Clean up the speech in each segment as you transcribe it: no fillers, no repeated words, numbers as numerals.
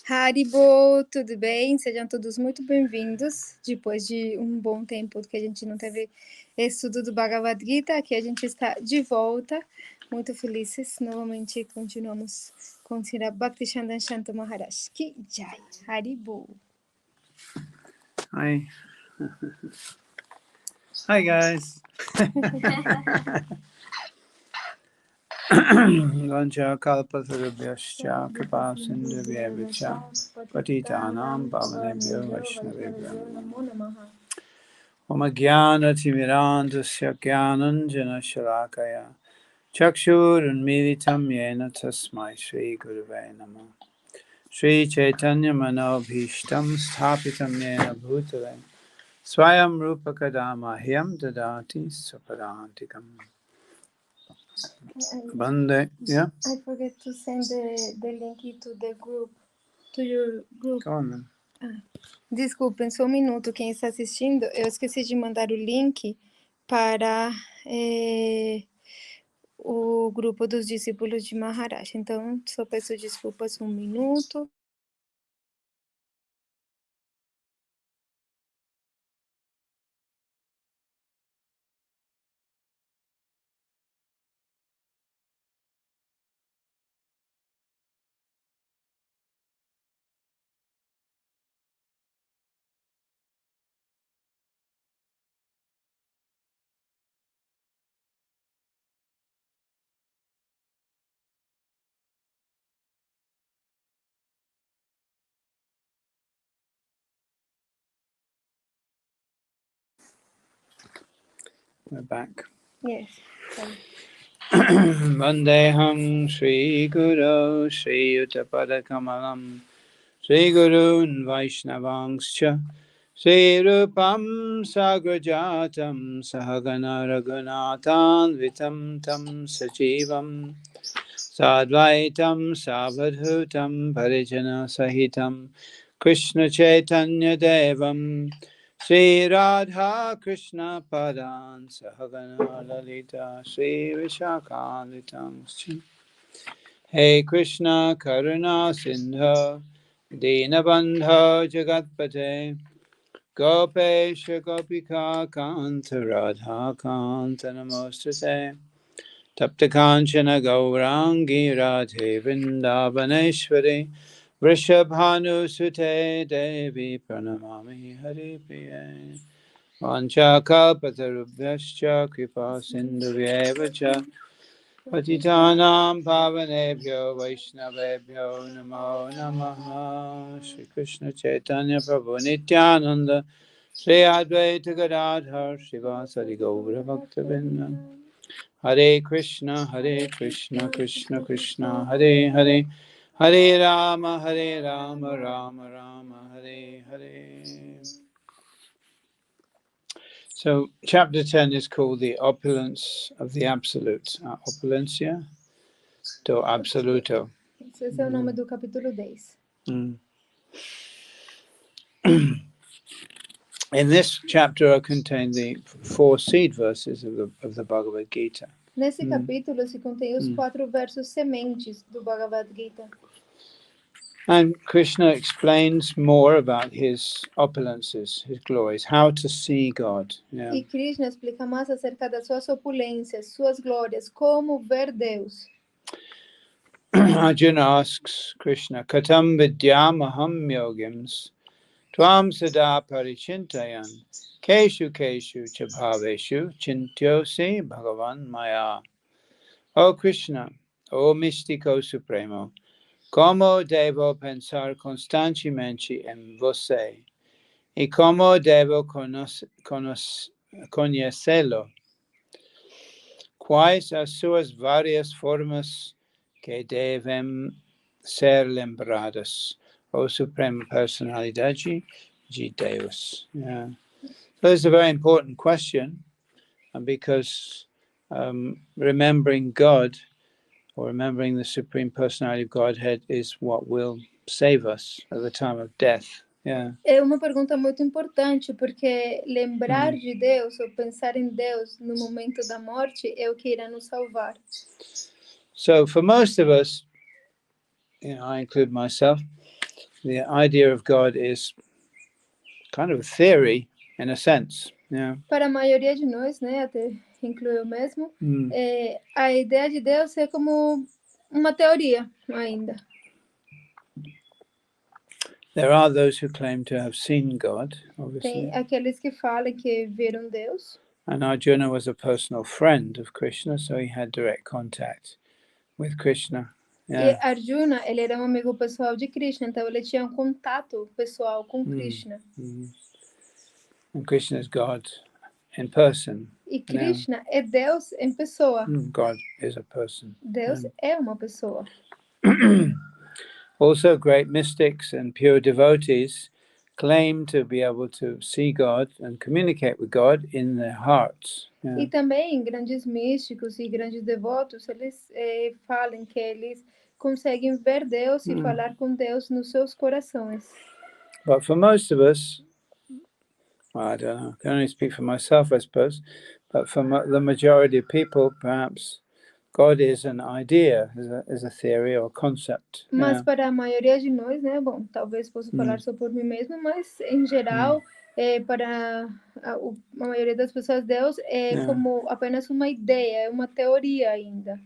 Haribo, tudo bem? Sejam todos muito bem-vindos. Depois de um bom tempo que a gente não teve estudo do Bhagavad-gita, aqui a gente está de volta, muito felizes. Novamente continuamos com Srila Bhaktishantan Shanto Maharaj. Ki Jai, Haribo. Hi. Hi, guys. Vancha kalpatarubhyascha kripa sindhubhyavcha patitanam pavanebhyo vaishnavebhyo Om jnana timirandasya jnananjana shalakaya chakshurunmilitam yena tasmai Shri Gurave Namah Shri Chaitanya Manobhishtam Sthapitam Yena Bhutale Swayam Rupa Kadamahyam Dadati Sapadantikam Bande, yeah? I forget to send the link to the group, to your group. Go on then. Desculpem, só um minuto, quem está assistindo, eu esqueci de mandar o link para o grupo dos discípulos de Maharaj. Então, só peço desculpas, um minuto. We're back. Yes. Vandeham Shri Guru Shri Yuttapada Kamalam Shri Gurun Vaishnavangscha Shri Rupam Sagrajatam Sahagana Raghunathan Vitam Tam Sajivam Sadvaitam Savadhutam Parijana Sahitam Krishna Chaitanya Devam Shri Radha Krishna Padan Sahagana Lalita Shri Vishakalitam Hey Krishna Karuna Sindha Dinabandha Jagatpate Gopesha Gopika Kanta Radha Kanta Namostate Tapta Kanchana Gaurangi Radhe Vrindavaneshwari Vrishabhanu Sute Devi Pranamami Hari Priye Vancha Kalpatarubhyascha Kripa Sindhuvyevacha Patitanam Pavanebhyo Vaishnavebhyo Namo Namaha Shri Krishna Chaitanya Prabhu Nityananda Shri Advaita Gadadhar Shivasari Gaura Bhaktavinda Hare Krishna Krishna Krishna Hare Hare Hare Rama Rama Rama Hare Hare. So chapter 10 is called the Opulence of the Absolute. Opulencia do Absoluto. Esse é o nome do capítulo 10. In this chapter are contained the 4 seed verses of the Bhagavad-gita. Nesse capítulo se contém os 4 versos sementes do Bhagavad-gita. And Krishna explains more about his opulences, his glories, how to see God. Yeah. E Krishna explica mais acerca das suas opulências, suas glórias, como ver Deus. Arjuna asks Krishna, Katam vidyamaham yogims, tvam sada parichintayan, keshu keshu chabhaveshu, chintyosi bhagavan maya. O Krishna, O místico supremo, como devo pensar constantemente em você? E como devo conhecê-lo? Quais as suas várias formas que devem ser lembradas? O Suprema Personalidade de Deus. Yeah. So this is a very important question, and because remembering God, or remembering the Supreme Personality of Godhead, is what will save us at the time of death. Yeah. É uma pergunta muito importante, porque lembrar de Deus, ou pensar em Deus no momento da morte, é o que irá nos salvar. So for most of us, I include myself, the idea of God is kind of a theory in a sense. Yeah. Para a maioria de nós, né, até incluo eu mesmo, a ideia de Deus é como uma teoria ainda. There are those who claim to have seen God, obviously. Tem aqueles que falam que viram Deus. And Arjuna was a personal friend of Krishna, so he had direct contact with Krishna. E Arjuna, ele era um amigo pessoal de Krishna, então ele tinha um contato pessoal com Krishna. And Krishna is God in person. E Krishna é Deus em pessoa. God is a person. Deus é uma pessoa. Also, great mystics and pure devotees claim to be able to see God and communicate with God in their hearts. E também grandes místicos e grandes devotos, eles falam que eles conseguem ver Deus e falar com Deus nos seus corações. But for most of us, well, I don't know, I can only speak for myself, I suppose, but for the majority of people, perhaps God is an idea, is a theory or concept. Mas para a maioria de nós, né, bom, talvez possa falar só por mim mesmo, mas em geral, para a maioria das pessoas, Deus é como apenas uma ideia, é uma teoria ainda.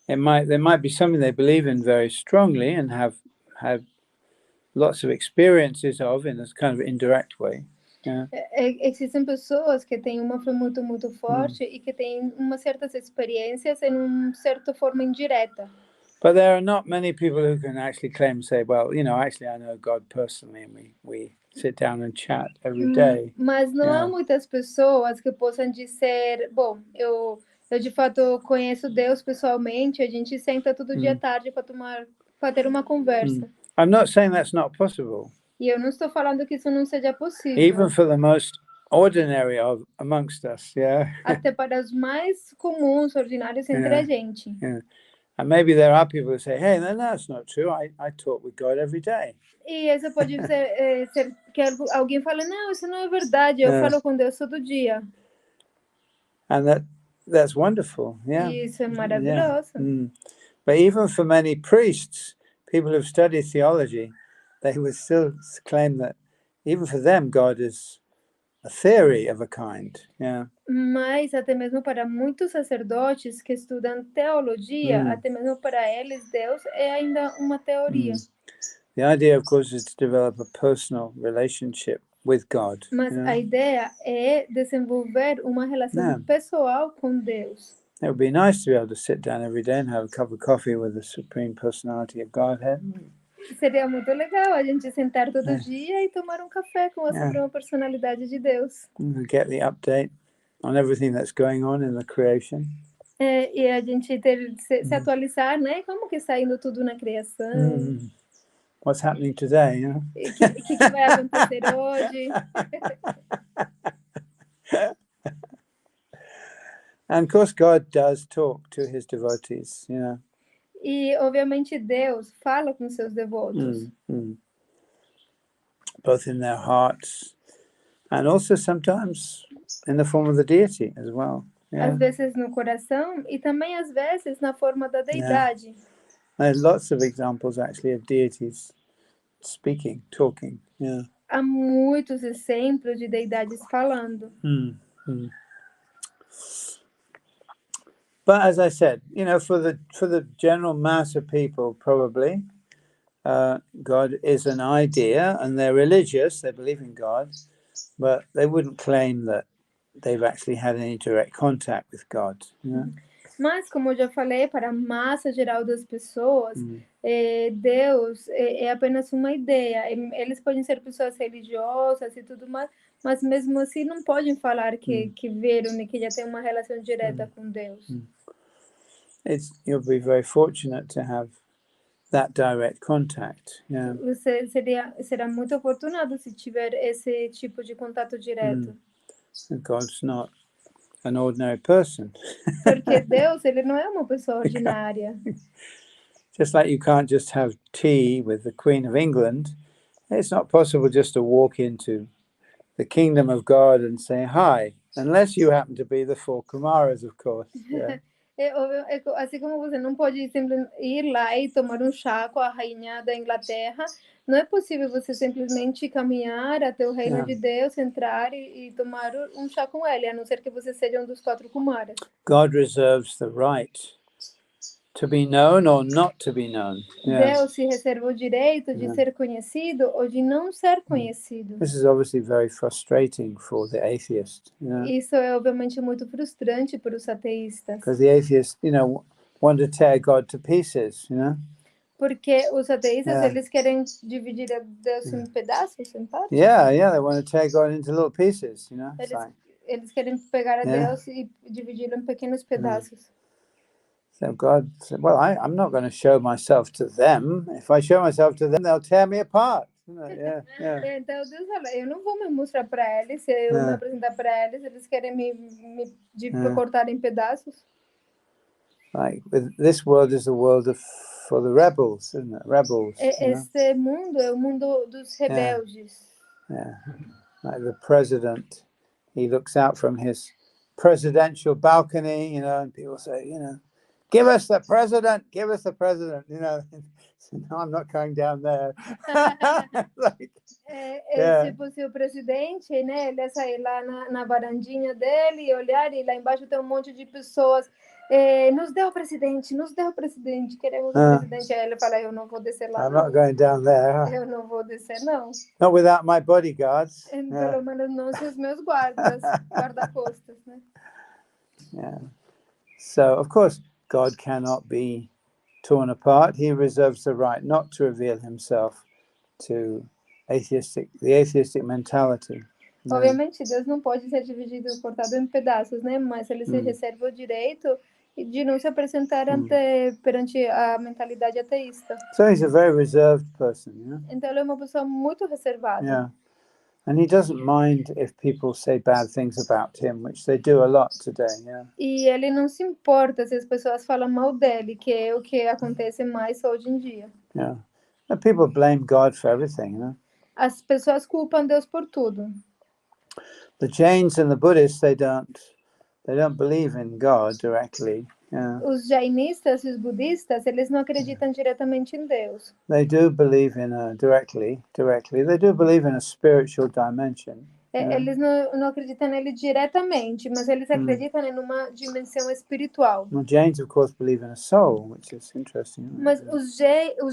There might be something they believe in very strongly and have lots of experiences of in this kind of indirect way. Existem pessoas que têm uma fé muito forte e que têm umas certas experiências em uma certa forma indireta. But there are not many people who can actually claim, say, well, you know, actually I know God personally, and we sit down and chat every day. Mas não há muitas pessoas que possam dizer, bom, eu de fato conheço Deus pessoalmente, a gente senta todo dia à tarde para ter uma conversa. I'm not saying that's not possible. E eu não estou falando que isso não seja possível. Even for the most ordinary amongst us, Até para os mais comuns, ordinários entre a gente. And maybe there are people who say, hey, no, that's not true. I talk with God every day. E isso pode ser que alguém fale, não, isso não é verdade, eu falo com Deus todo dia. And that's wonderful, E isso é maravilhoso. But even for many priests, people who've studied theology, they would still claim that even for them, God is a theory of a kind. Mas até mesmo para muitos sacerdotes que estudam teologia, até mesmo para eles, Deus é ainda uma teoria. The idea, of course, is to develop a personal relationship with God. Mas a ideia é desenvolver uma relação pessoal com Deus. It would be nice to be able to sit down every day and have a cup of coffee with the Supreme Personality of Godhead. Seria muito legal a gente sentar todo dia e tomar um café com a Suprema Personalidade de Deus. Get the update on everything that's going on in the creation. E a gente se atualizar, né? Como que está indo tudo na criação? What's happening today, you know? O que vai acontecer hoje? And of course, God does talk to his devotees, E, obviamente, Deus fala com seus devotos. Both in their hearts and also sometimes in the form of the deity as well. Às vezes no coração e também às vezes na forma da deidade. There's lots of examples actually of deities speaking, talking. Há muitos exemplos de deidades falando. But as I said, for the general mass of people, probably God is an idea, and they're religious. They believe in God, but they wouldn't claim that they've actually had any direct contact with God. Mas, como eu já falei, para a massa geral das pessoas, Deus é apenas uma ideia. Eles podem ser pessoas religiosas e tudo mais, mas mesmo assim não podem falar que viram e que já tem uma relação direta com Deus. You'll be very fortunate to have that direct contact. Você será muito afortunado se tiver esse tipo de contato direto. And God's not an ordinary person. Porque Deus, ele não é uma pessoa ordinária. Just like you can't just have tea with the Queen of England, it's not possible just to walk into the kingdom of God and say hi, unless you happen to be the four Kumaras, of course. Assim como você não pode simplesmente ir lá e tomar um chá com a rainha da Inglaterra, não é possível você simplesmente caminhar até o reino de Deus, entrar e tomar um chá com ele, a não ser que você seja um dos 4 Kumaras. God reserves the right to be known or not to be known. Deus se reserva o direito de ser conhecido ou de não ser conhecido. This is obviously very frustrating for the atheist. Isso é obviamente muito frustrante para os ateístas. Because the atheists, want to tear God to pieces, Porque os ateístas, eles querem dividir a Deus em pedaços, em partes. Yeah, they want to tear God into little pieces, Eles querem pegar a Deus e dividi-lo em pequenos pedaços. So God said, well, I'm not going to show myself to them. If I show myself to them, they'll tear me apart. Então Deus fala, eu não vou me mostrar para eles, se eu me apresentar para eles, eles querem me cortar em pedaços. Like this world is the world for the rebels, isn't it? Rebels. Este mundo é o mundo dos rebeldes. Like the president, he looks out from his presidential balcony, and people say, give us the president, give us the president, So, no, I'm not going down there. Tipo, se o presidente, né, ele ia sair lá na varandinha dele e olhar, e lá embaixo tem um monte de pessoas, nos dê o presidente, queremos o presidente. Aí ele fala, eu não vou descer lá, I'm not going down there. Eu não vou descer, não. Not without my bodyguards. Pelo menos não sem os meus guarda-costas, né? So, of course, God cannot be torn apart. He reserves the right not to reveal himself to the atheistic mentality. Obviamente, Deus não pode ser dividido, cortado em pedaços, né? Mas ele se reserva o direito de não se apresentar perante a mentalidade ateísta. So he's a very reserved person, Então ele é uma pessoa muito reservada. And he doesn't mind if people say bad things about him, which they do a lot today. E ele não se importa se as pessoas falam mal dele, que é o que acontece mais hoje em dia. And people blame God for everything, As pessoas culpam Deus por tudo. The Jains and the Buddhists, they don't believe in God directly. Os jainistas e os budistas, eles não acreditam diretamente em Deus. They do believe in directly. They do believe in a spiritual dimension. Eles não acreditam nele diretamente, mas eles acreditam em uma dimensão espiritual. Well, Jains, of course, believe in a soul, which is interesting. Mas os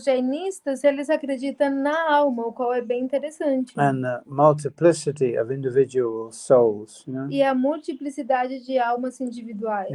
jainistas, eles acreditam na alma, o qual é bem interessante. And the multiplicity of individual souls, E a multiplicidade de almas individuais.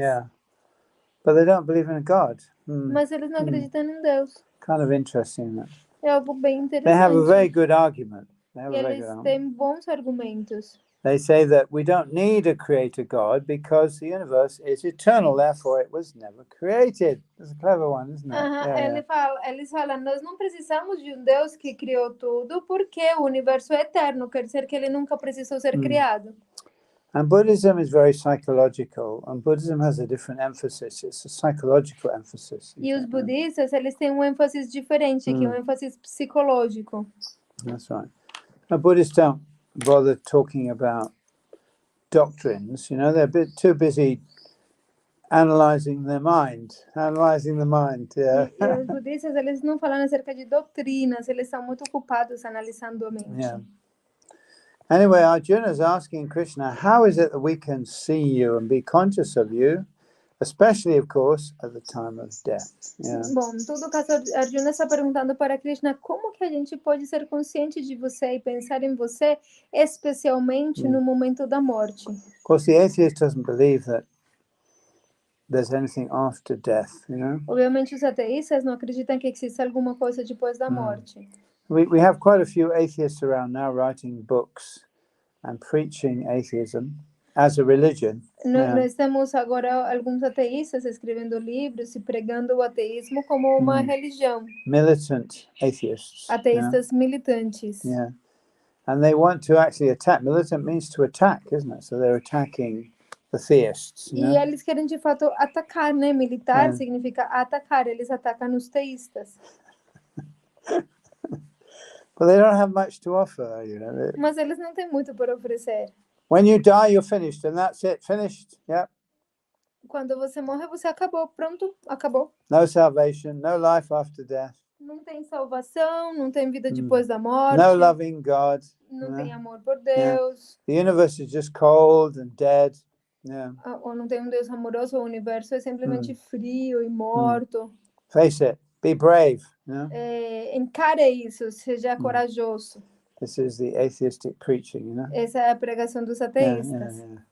But they don't believe in God. Mas eles não acreditam em Deus. Kind of interesting. É algo bem interessante. They have a very good argument. Eles têm bons argumentos. They say that we don't need a creator God because the universe is eternal, therefore it was never created. That's a clever one, isn't it? Eles falam, nós não precisamos de um Deus que criou tudo porque o universo é eterno, quer dizer que ele nunca precisou ser criado. And Buddhism is very psychological, and Buddhism has a different emphasis. It's a psychological emphasis. E os budistas, eles têm um ênfase diferente, que é um ênfase psicológico. That's right. Now, Buddhists don't bother talking about doctrines, they're a bit too busy analyzing the mind. E os budistas, eles não falam acerca de doutrinas, eles são muito ocupados analisando a mente. Anyway, Arjuna is asking Krishna, how is it that we can see you and be conscious of you, especially, of course, at the time of death? Bom, em todo caso, Arjuna está perguntando para Krishna como que a gente pode ser consciente de você e pensar em você, especialmente no momento da morte. Of course, the atheist doesn't believe that there's anything after death, Obviamente, os ateístas não acreditam que existe alguma coisa depois da morte. We have quite a few atheists around now writing books and preaching atheism as a religion. Nós temos agora alguns ateístas escrevendo livros e pregando o ateísmo como uma religião. Militant atheists. Ateístas militantes. And they want to actually attack. Militant means to attack, isn't it? So they're attacking the theists. E eles querem de fato atacar, né? Militar significa atacar. Eles atacam os teístas. But they don't have much to offer, Mas eles não têm muito para oferecer. When you die, you're finished, and that's it. Finished. Quando você morre, você acabou. Pronto, acabou. No salvation, no life after death. Não tem salvação, não tem vida depois da morte. No loving God. Não you tem know. amor por Deus. The universe is just cold and dead. Yeah. Ou não tem um Deus amoroso, o universo é simplesmente frio e morto. Face it. Be brave. Encare isso, seja corajoso. This is the atheistic preaching, Essa é a pregação dos ateístas. Yeah.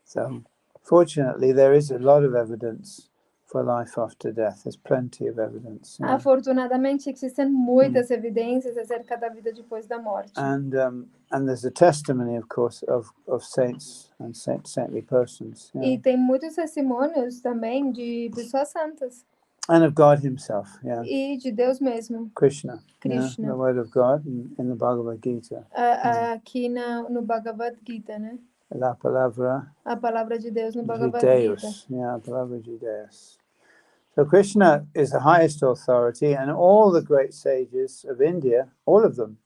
So, fortunately, there is a lot of evidence for life after death. There's plenty of evidence. Afortunadamente, existem muitas evidências acerca da vida depois da morte. And there's a testimony, of course, of saints and saintly persons. E tem muitos testemunhos também de pessoas santas. And of God himself, E de Deus mesmo. Krishna. Krishna. The word of God in the Bhagavad-gita. Aqui no Bhagavad-gita, né? La palavra A palavra de Deus no de Bhagavad-gita. Deus. A palavra de Deus. So Krishna is the highest authority, and all the great sages of India, all of them,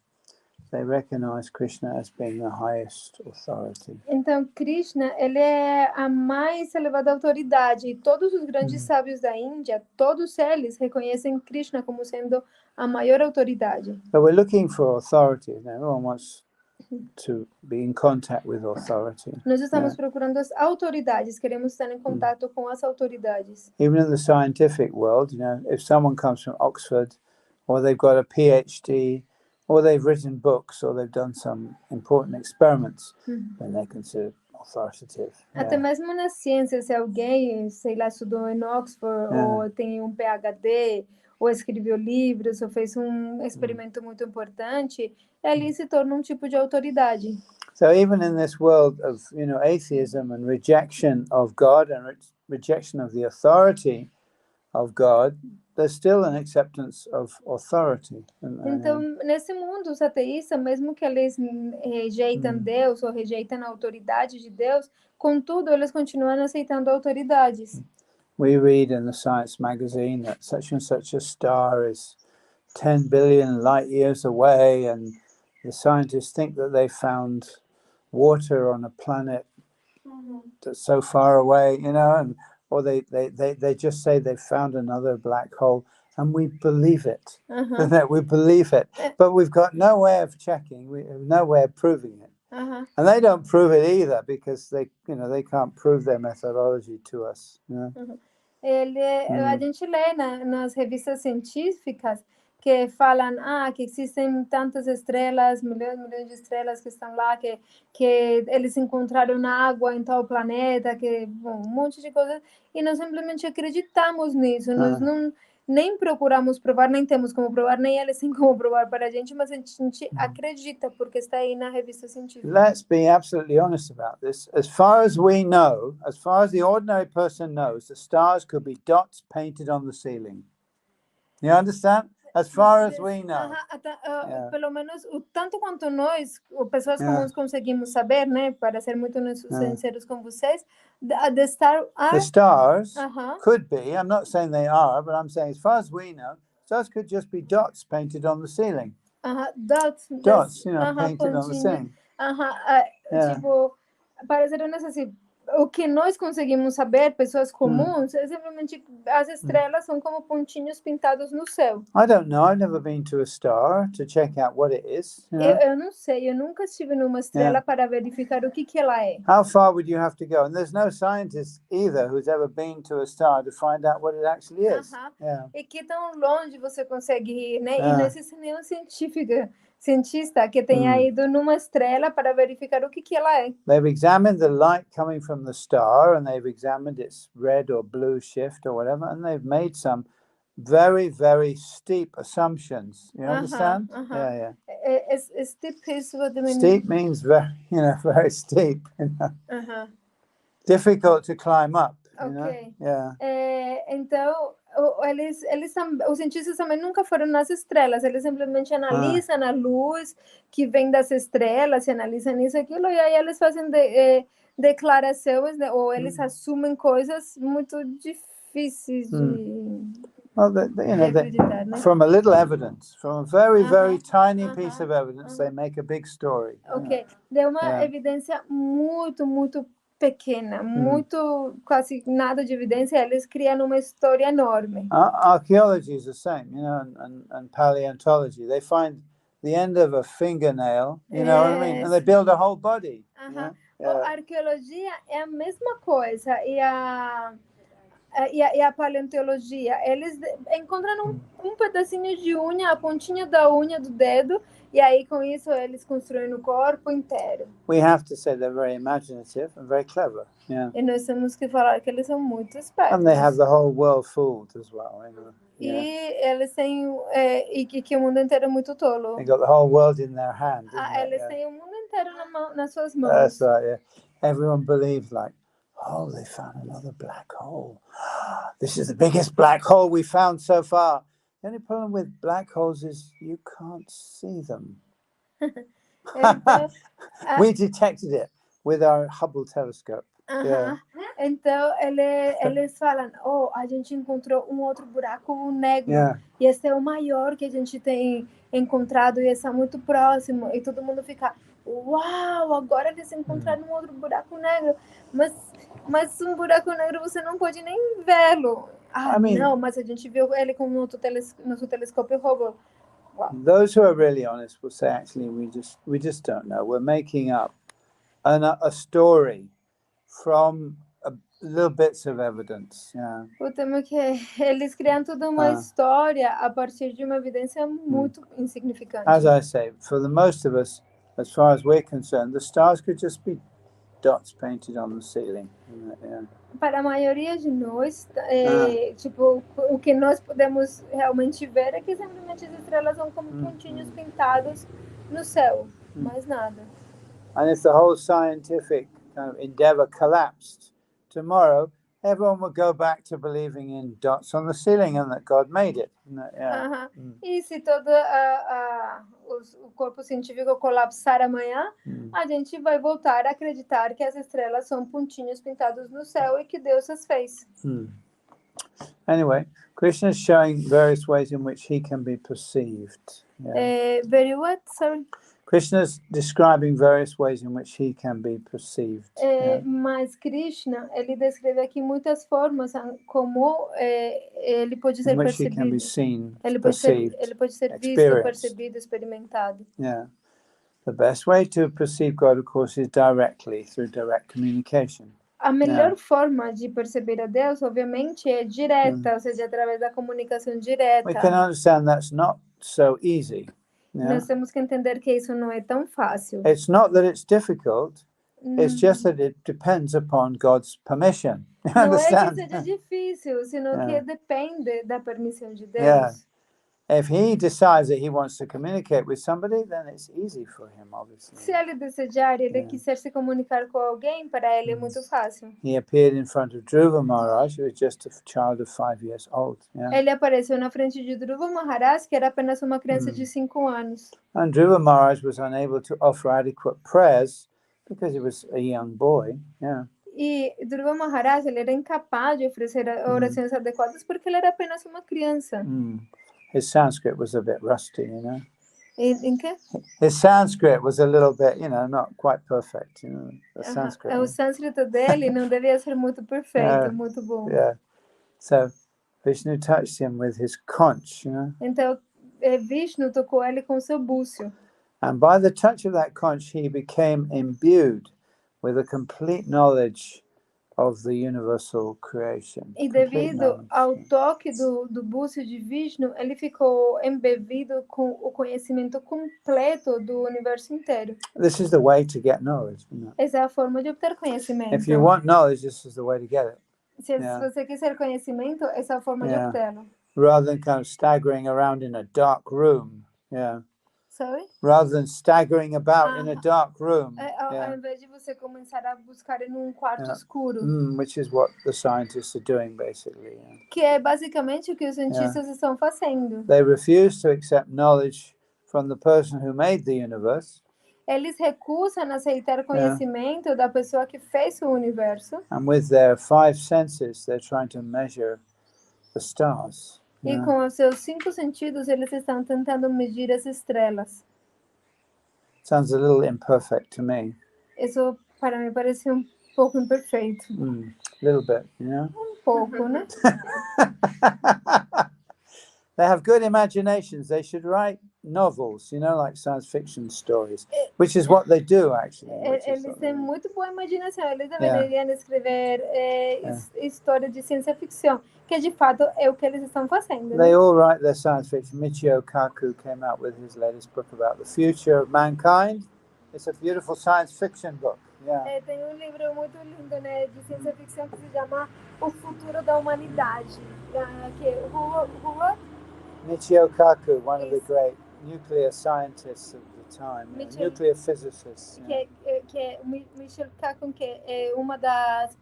they recognize Krishna as being the highest authority. Então, Krishna, ele é a mais elevada autoridade. E todos os grandes sábios da Índia, todos eles reconhecem Krishna como sendo a maior autoridade. So we're looking for authority. Now, everyone wants to be in contact with authority. Nós estamos procurando as autoridades, queremos estar em contato com as autoridades. Even in the scientific world, if someone comes from Oxford, or they've got a PhD, or they've written books, or they've done some important experiments, then they're considered authoritative. Até mesmo na ciência, se alguém, sei lá, estudou em Oxford, ou tem um PhD, ou escreveu livros, ou fez um experimento muito importante, ali se torna um tipo de autoridade. So even in this world of, atheism and rejection of God and rejection of the authority of God, there's still an acceptance of authority. Então, nesse mundo, os ateístas, mesmo que eles rejeitam Deus ou rejeitam a autoridade de Deus, contudo, eles continuam aceitando autoridades. We read in the science magazine that such and such a star is 10 billion light years away, and the scientists think that they found water on a planet that's so far away, or they just say they found another black hole, and we believe it. We believe it, but we've got no way of checking. We have no way of proving it, and they don't prove it either because they can't prove their methodology to us. A gente lê nas revistas científicas que falam que existem tantas estrelas, milhões de estrelas que estão lá, que eles encontraram água em tal planeta, um monte de coisas, e nós simplesmente acreditamos nisso. Nós nem procuramos provar, nem temos como provar, nem eles têm como provar para a gente, mas a gente acredita porque está aí na revista científica. Let's be absolutely honest about this. As far as we know, as far as the ordinary person knows, the stars could be dots painted on the ceiling. You understand? As far as we know. Pelo menos o tanto quanto nós, pessoas comuns, conseguimos saber, né? Para ser muito sinceros com vocês, the stars could be. I'm not saying they are, but I'm saying as far as we know, stars could just be dots painted on the ceiling. Dots, painted on the ceiling. Tipo, para ser honesto, assim, o que nós conseguimos saber, pessoas comuns, é simplesmente as estrelas são como pontinhos pintados no céu. I don't know. I've never been to a star to check out what it is. Eu não sei. Eu nunca estive numa estrela para verificar o que ela é. How far would you have to go? And there's no scientist either who's ever been to a star to find out what it actually is. E que tão longe você consegue ir, né? E não existe nenhum cientista que tenha ido numa estrela para verificar o que ela é. They've examined the light coming from the star, and they've examined its red or blue shift or whatever, and they've made some very, very steep assumptions. You understand? Steep is what I mean. Steep means very, very steep. Difficult to climb up. Okay. Então, os cientistas também nunca foram nas estrelas, eles simplesmente analisam a luz que vem das estrelas, analisam isso e aquilo, e aí eles fazem declarações, ou eles assumem coisas muito difíceis de acreditar, né? From a little evidence, from a very, very tiny piece of evidence, they make a big story. De uma evidência muito, muito pequena, muito quase nada de evidência, eles criam uma história enorme. Archaeology is the same, you know, and paleontology. They find the end of a fingernail, you know what I mean? And they build a whole body. You know? A arqueologia é a mesma coisa e a paleontologia, eles encontram um pedacinho de unha, a pontinha da unha do dedo, e aí com isso eles constroem o corpo inteiro. We have to say they're very imaginative and very clever. Yeah. E nós temos que falar que eles são muito espertos. And they have the whole world fooled as well. You know? Yeah. E eles têm que o mundo inteiro é muito tolo. They got the whole world in their hand. Eles têm o mundo inteiro nas suas mãos. That's right. Yeah. Everyone believes like, oh, they found another black hole. This is the biggest black hole we found so far. The only problem with black holes is you can't see them. Então, we detected it with our Hubble telescope. Yeah. Então eles falam, a gente encontrou um outro buraco negro. E esse é o maior que a gente tem encontrado e está muito próximo. E todo mundo fica, uau, agora eles encontraram um outro buraco negro. Mas um buraco negro você não pode nem vê-lo. Não, mas a gente viu ele com o nosso telescópio Hubble. Wow. Those who are really honest will say, actually, we just don't know. We're making up a story from little bits of evidence. Yeah. O tema é que eles criam toda uma história a partir de uma evidência muito insignificante. As I say, for the most of us, as far as we're concerned, the stars could just be dots painted on the ceiling. Yeah. Para a maioria de nós, tipo, o que nós podemos realmente ver é que simplesmente as estrelas são como pontinhos pintados no céu, mais nada. And if the whole scientific kind of endeavor collapsed tomorrow, everyone would go back to believing in dots on the ceiling and that God made it. Yeah. E se todo o corpo científico colapsar amanhã, a gente vai voltar a acreditar que as estrelas são pontinhos pintados no céu e que Deus as fez. Anyway, Krishna is showing various ways in which he can be perceived. Yeah. Very what? Sorry. Krishna is describing various ways in which he can be perceived. Mas Krishna, ele descreve aqui muitas formas como ele pode ser percebido. He can be seen, ele pode ser visto, percebido, experimentado. Yeah. The best way to perceive God, of course, is directly, through direct communication. A melhor forma de perceber a Deus, obviamente, é direta, ou seja, através da comunicação direta. We can understand that's not so easy. Yeah. Nós temos que entender que isso não é tão fácil. It's not that it's difficult. It's just that it depends upon God's permission. Não é que seja difícil, senão que depende da permissão de Deus. Yeah. If he decides that he wants to communicate with somebody, then it's easy for him, obviously. Se ele desejar, ele quiser se comunicar com alguém, para ele é muito fácil. He appeared in front of Dhruva Maharaj, who was just a child of 5 years old. Yeah. Ele apareceu na frente de Dhruva Maharaj, que era apenas uma criança de 5 anos. And Dhruva Maharaj was unable to offer adequate prayers because he was a young boy. Yeah. E Dhruva Maharaj, ele era incapaz de oferecer orações adequadas porque ele era apenas uma criança. His Sanskrit was a bit rusty, you know. Em que? His Sanskrit was a little bit, you know, not quite perfect, you know. The Sanskrit. O sânscrito dele não devia ser muito perfeito, muito bom. Yeah. So Vishnu touched him with his conch, you know. Então Vishnu tocou ele com seu búzio. And by the touch of that conch, he became imbued with a complete knowledge of the universal creation. E devido ao toque do búzio de Vishnu, ele ficou embebido com o conhecimento completo do universo inteiro. This is the way to get knowledge. Essa é a forma de obter conhecimento. If you want knowledge, this is the way to get it. Se você quiser conhecimento, essa é a forma de obtê-lo. Rather than kind of staggering around in a dark room. Yeah. Sorry? Rather than staggering about in a dark room. Ao invés de você começar a buscar em um quarto escuro. Which is what the scientists are doing, basically. Yeah. Que é basicamente o que os cientistas estão fazendo. They refuse to accept knowledge from the person who made the universe. Eles recusam aceitar conhecimento da pessoa que fez o universo. And with their 5 senses, they're trying to measure the stars. E com os seus 5 sentidos, eles estão tentando medir as estrelas. Sounds a little imperfect to me. Isso para mim parece Pouco imperfeito. Little bit, you know. Pouco, né? They have good imaginations. They should write novels, you know, like science fiction stories, which is what they do, actually. Eles têm muito boa imaginação. Eles deveriam escrever histórias de ciência ficção, que de fato é o que eles estão fazendo. They all write their science fiction. Michio Kaku came out with his latest book about the future of mankind. It's a beautiful science fiction book. Yeah. Tem livro muito lindo, né, de ciência ficção que se chama O Futuro da Humanidade. Michio Kaku, one of the great nuclear scientists of the time, nuclear physicists. Michio Kaku, que é uma das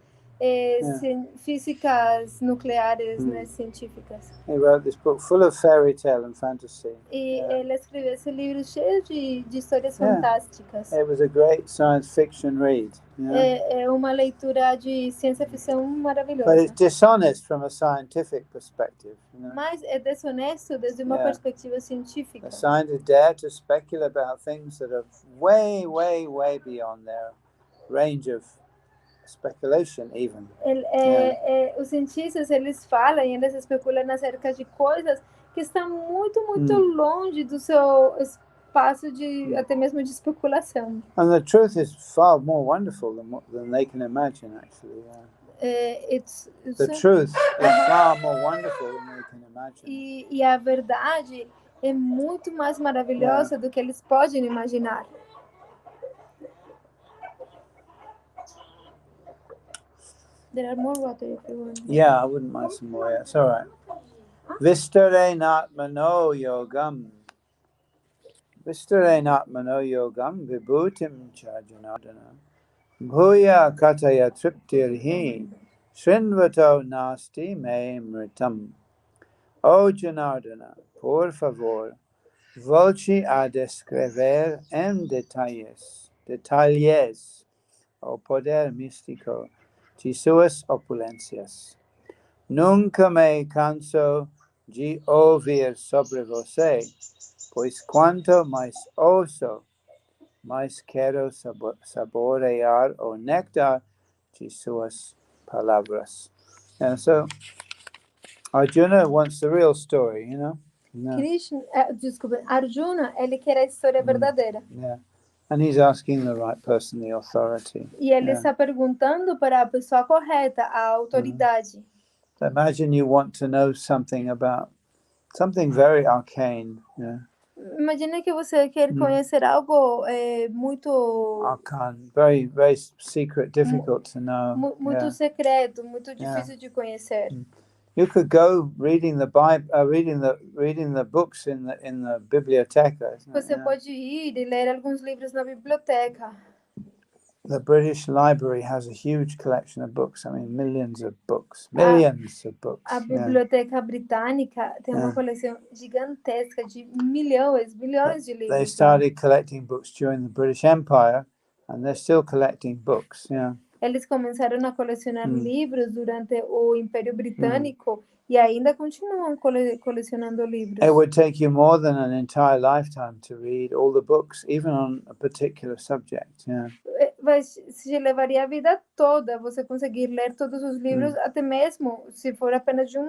físicas nucleares, né, científicas. He wrote this book full of fairy tale and fantasy. E ele escreveu esse livro cheio de histórias fantásticas. It was a great science fiction read. É uma leitura de ciência ficção maravilhosa. But it's dishonest from a scientific perspective. Mas é desonesto desde uma perspectiva científica. A scientist dare to speculate about things that are way, way, way beyond their range of speculation, even. Os cientistas, eles falam e eles especulam acerca de coisas que estão muito, muito longe do seu espaço de até mesmo de especulação. And the truth is far more wonderful than they can imagine, actually. The truth is far more wonderful than they can imagine. E a verdade é muito mais maravilhosa do que eles podem imaginar. There are more water if you want. Yeah, I wouldn't mind some more. Yeah, it's all right. Vistare natmano yogam. Vistare natmano yogam vibhutim chajanadana. Bhuya kataya triptirhi. Srinvato nasti me mritam. O Janardana, por favor, volte a descrever em detalles, o poder místico de suas opulências. Nunca me canso de ouvir sobre você, pois quanto mais ouço, mais quero saborear o néctar de suas palavras. And so Arjuna wants the real story, you know. Arjuna, ele quer a história verdadeira. Yeah. And he's asking the right person, the authority. E ele está perguntando para a pessoa correta, a autoridade. So imagine you want to know something about something very arcane. Yeah. Imagina que você quer conhecer algo muito arcane, very, very secret, difficult to know. Muito secreto, muito difícil de conhecer. You could go reading the Bible, reading the books in the biblioteca. Você pode ir e ler alguns livros na biblioteca. The British Library has a huge collection of books. I mean, millions of books. A biblioteca britânica tem uma coleção gigantesca de bilhões de livros. They started collecting books during the British Empire, and they're still collecting books. Yeah. Eles começaram a colecionar livros durante o Império Britânico e ainda continuam colecionando livros. It would take you more than an entire lifetime to read all the books, even on a particular subject. Yeah. Se levaria a vida toda você conseguir ler todos os livros, até mesmo se for apenas de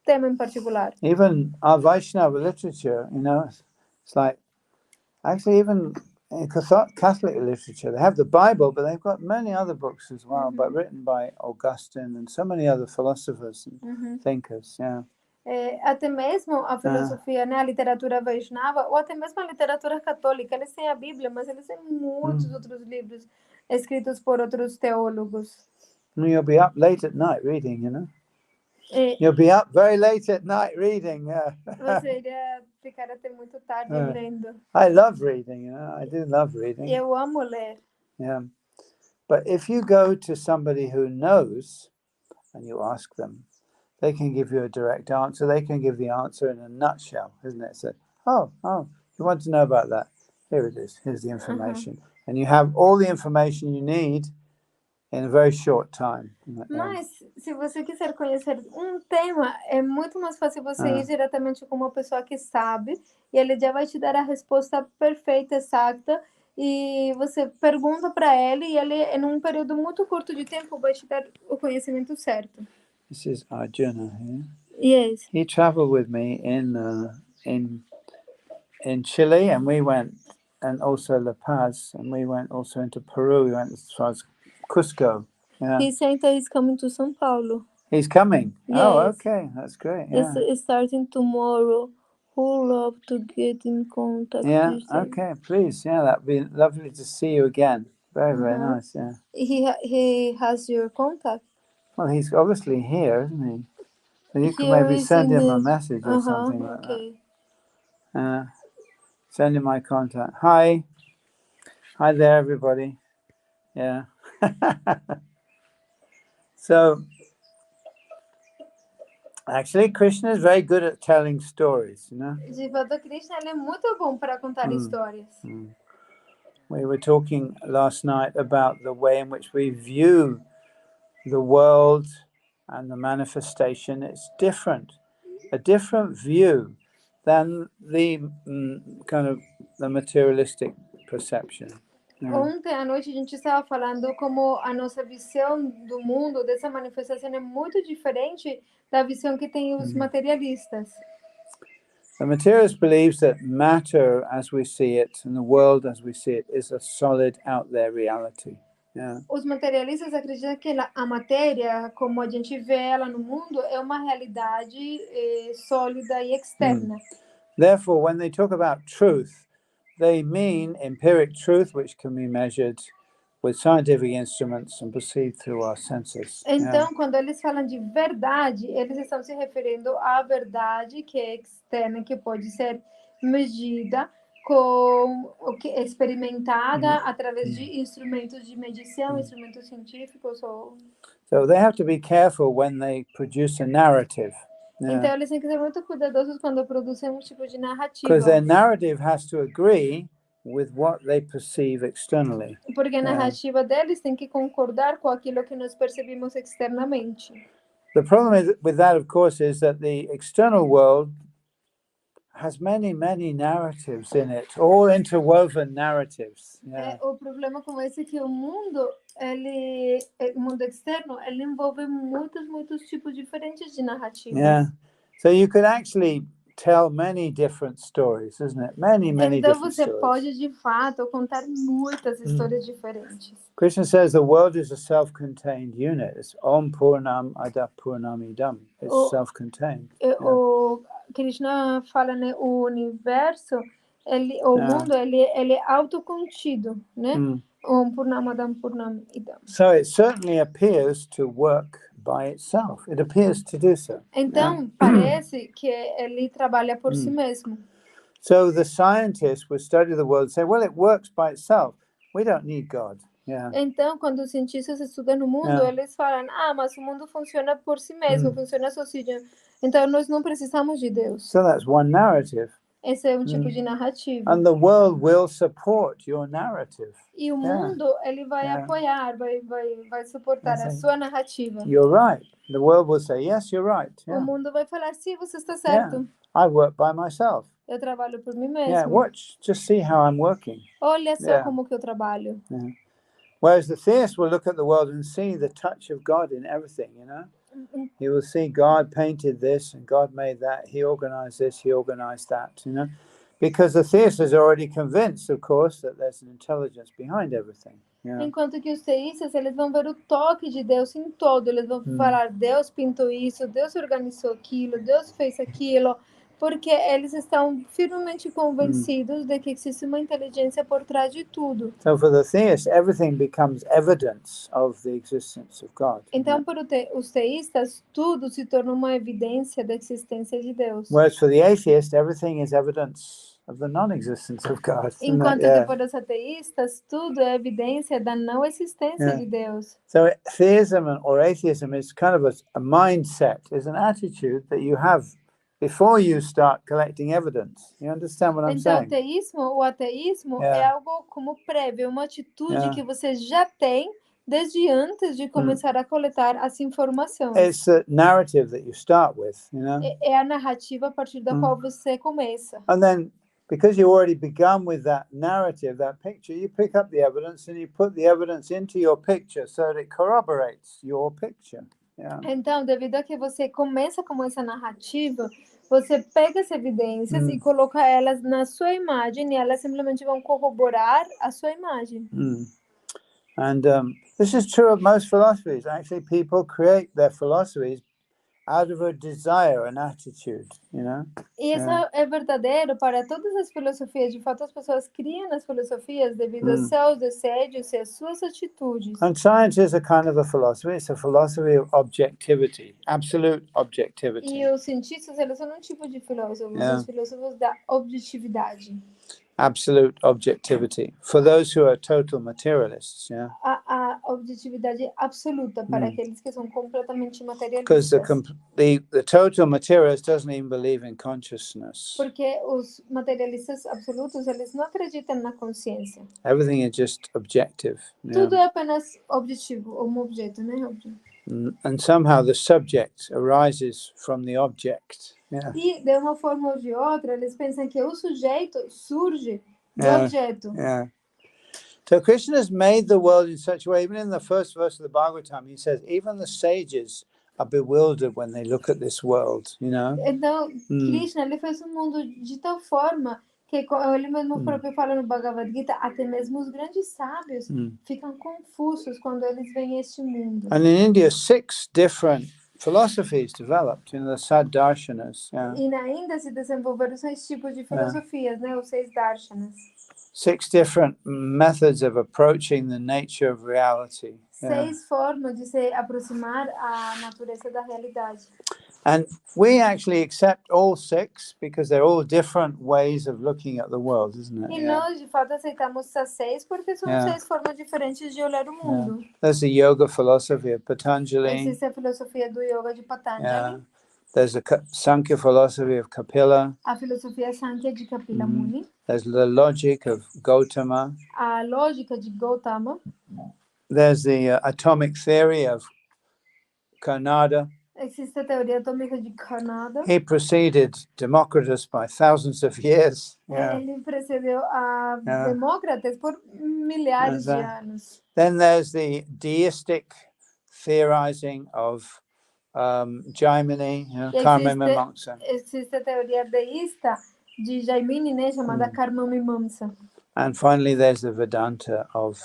tema em particular. Even our Vaishnava literature, you know, it's like actually even in Catholic literature, they have the Bible, but they've got many other books as well, but written by Augustine and so many other philosophers and thinkers. Yeah. Até mesmo a filosofia, né, a literatura Vaishnava, ou até mesmo a literatura católica, eles têm a Bíblia, mas eles têm muitos outros livros escritos por outros teólogos. You'll be up late at night reading, you know. You'll be up very late at night reading. Você iria ficar até muito tarde lendo. I love reading, you know. I do love reading. Eu amo ler. Yeah. But if you go to somebody who knows and you ask them, they can give you a direct answer. They can give the answer in a nutshell, isn't it? So, you want to know about that? Here it is. Here's the information. And you have all the information you need in a very short time. Mas, se você quiser conhecer tema, é muito mais fácil você ir diretamente com uma pessoa que sabe, e ele já vai te dar a resposta perfeita, exata, e você pergunta para ele e ele, num período muito curto de tempo, vai te dar o conhecimento certo. This is Arjuna here. Yes. He traveled with me in Chile, and we went, and also La Paz, and we went also into Peru. We went as far as Cusco. Yeah. He said that he's coming to São Paulo. He's coming. Oh, Yes. okay, that's great. Yeah. It's starting tomorrow. Who love to get in contact? Yeah. He said. Okay. Please. Yeah, that'd be lovely to see you again. Very, very nice. Yeah. He has your contact. Well, he's obviously here, isn't he? So you can Here maybe is send in him a the- message or something like okay. that. Send him my contact. Hi there, everybody. Yeah. So, actually, Krishna is very good at telling stories, you know. De fato, Krishna ele é muito bom para contar histórias. We were talking last night about the way in which we view the world and the manifestation. It's different, a different view than the kind of the materialistic perception. Ontem à noite a gente estava falando como a nossa visão do mundo, dessa manifestação, é muito diferente da visão que tem os materialistas. The materialist believes that matter as we see it and the world as we see it is a solid out there reality. Yeah. Os materialistas acreditam que a matéria, como a gente vê ela no mundo, é uma realidade sólida e externa. Therefore, when they talk about truth, they mean empiric truth, which can be measured with scientific instruments and perceived through our senses. Então, quando eles falam de verdade, eles estão se referindo à verdade que é externa, que pode ser medida experimentada através de instrumentos de medição, instrumentos científicos. So they have to be careful when they produce a narrative. Então, eles têm que ser muito cuidadosos quando produzem um tipo de narrativa. Because their narrative has to agree with what they perceive externally. Porque a narrativa deles tem que concordar com aquilo que nós percebemos externamente. The problem with that, of course, is that the external world has many narratives in it, all interwoven narratives. O problema com esse é que o mundo externo, ele envolve muitos tipos diferentes de narrativas. Yeah. So you could actually tell many different stories, isn't it? Many então different você stories. pode de fato contar muitas histórias diferentes. Krishna says the world is a self-contained unit. It's Om Purnam Ada Purnamidam. It's self-contained. O Krishna fala, né, o universo, o mundo, ele é autocontido, né? Om Purnamadam Purnamidam. So it certainly appears to work by itself. It appears to do so. Então, parece que ele trabalha por si mesmo. So the scientists would study the world and say, well, it works by itself. We don't need God. Yeah. Então, quando os cientistas estudam o mundo, eles falam, mas o mundo funciona por si mesmo, funciona sozinho. Então, nós não precisamos de Deus. So that's one narrative. Esse é um tipo de narrativa. And the world will support your narrative. E o mundo, ele vai apoiar, vai suportar a sua narrativa. You're right. The world will say, yes, you're right. O mundo vai falar, sim, você está certo. I work by myself. Eu trabalho por mim mesmo. Yeah, watch. Just see how I'm working. Olha só como que eu trabalho. Whereas the theist will look at the world and see the touch of God in everything, you know? He will see God painted this and God made that. He organized this, he organized that, you know? Because the theist is already convinced, of course, that there's an intelligence behind everything. Yeah. Enquanto que os teístas, eles vão ver o toque de Deus em todo. Eles vão falar, Deus pintou isso, Deus organizou aquilo, Deus fez aquilo. Porque eles estão firmemente convencidos de que existe uma inteligência por trás de tudo. So for the theist, everything becomes evidence of the existence of God. Então, para os teístas, tudo se torna uma evidência da existência de Deus. Whereas for the atheist, everything is evidence of the non-existence of God. Enquanto que para os ateístas, tudo é evidência da não existência de Deus. So theism or atheism is kind of a mindset, is an attitude that you have before you start collecting evidence. You understand what I'm saying? Então, o ateísmo é algo como prévio, uma atitude que você já tem desde antes de começar a coletar as informações. It's a narrative that you start with, you know? É a narrativa a partir da qual você começa. And then because you already begun with that narrative, that picture, you pick up the evidence and you put the evidence into your picture so that it corroborates your picture. Yeah. Então, devido a que você começa com essa narrativa, você pega as evidências e coloca elas na sua imagem e elas simplesmente vão corroborar a sua imagem. And this is true of most philosophies. Actually, people create their philosophies out of a desire, an attitude, you know. E isso é verdadeiro para todas as filosofias. De fato, as pessoas criam as filosofias devido aos seus desejos e às suas atitudes. And science is a kind of a philosophy. It's a philosophy of objectivity, absolute objectivity. E os cientistas, eles são um tipo de filósofos, os filósofos da objetividade. Absolute objectivity for those who are total materialists. Yeah. A objetividade absoluta para aqueles que são completamente Because materialistas. the total materialist doesn't even believe in consciousness. Porque os materialistas absolutos, eles não acreditam na consciência. Everything is just objective. Tudo é apenas objetivo, um objeto, né? And somehow the subject arises from the object. Yeah. E de uma forma ou de outra, eles pensam que o sujeito surge do objeto. Yeah. So Krishna has made the world in such a way, even in the first verse of the Bhagavatam, he says, even the sages are bewildered when they look at this world, you know? Então, Krishna, ele fez o mundo de tal forma que ele mesmo próprio fala no Bhagavad-gita, até mesmo os grandes sábios ficam confusos quando eles veem este mundo. And in India, 6 different philosophies developed, you know, the Saddarshanas. Yeah. E na Índia se desenvolveram 6 tipos de filosofias, né? Os 6 darshanas. 6 different methods of approaching the nature of reality. 6 formas de se aproximar à natureza da realidade. And we actually accept all 6 because they're all different ways of looking at the world, isn't it? E nós, de fato, aceitamos essas 6 porque são 6 formas diferentes de olhar o mundo. There's the yoga philosophy of Patanjali. Existe a filosofia do yoga de Patanjali. There's the Sankhya philosophy of Kapila. A filosofia Sankhya de Kapila Muni. There's the logic of Gautama. A lógica de Gautama. There's the atomic theory of Kanada. Existe a teoria atômica de Kanada. He preceded Democritus by thousands of years. Ele precedeu a Demócratas por milhares de anos. Then there's the deistic theorizing of Jaimini, Karma Mimamsa. Existe a teoria deísta de Jaimini, né, chamada Karma Mimamsa. And finally there's the Vedanta of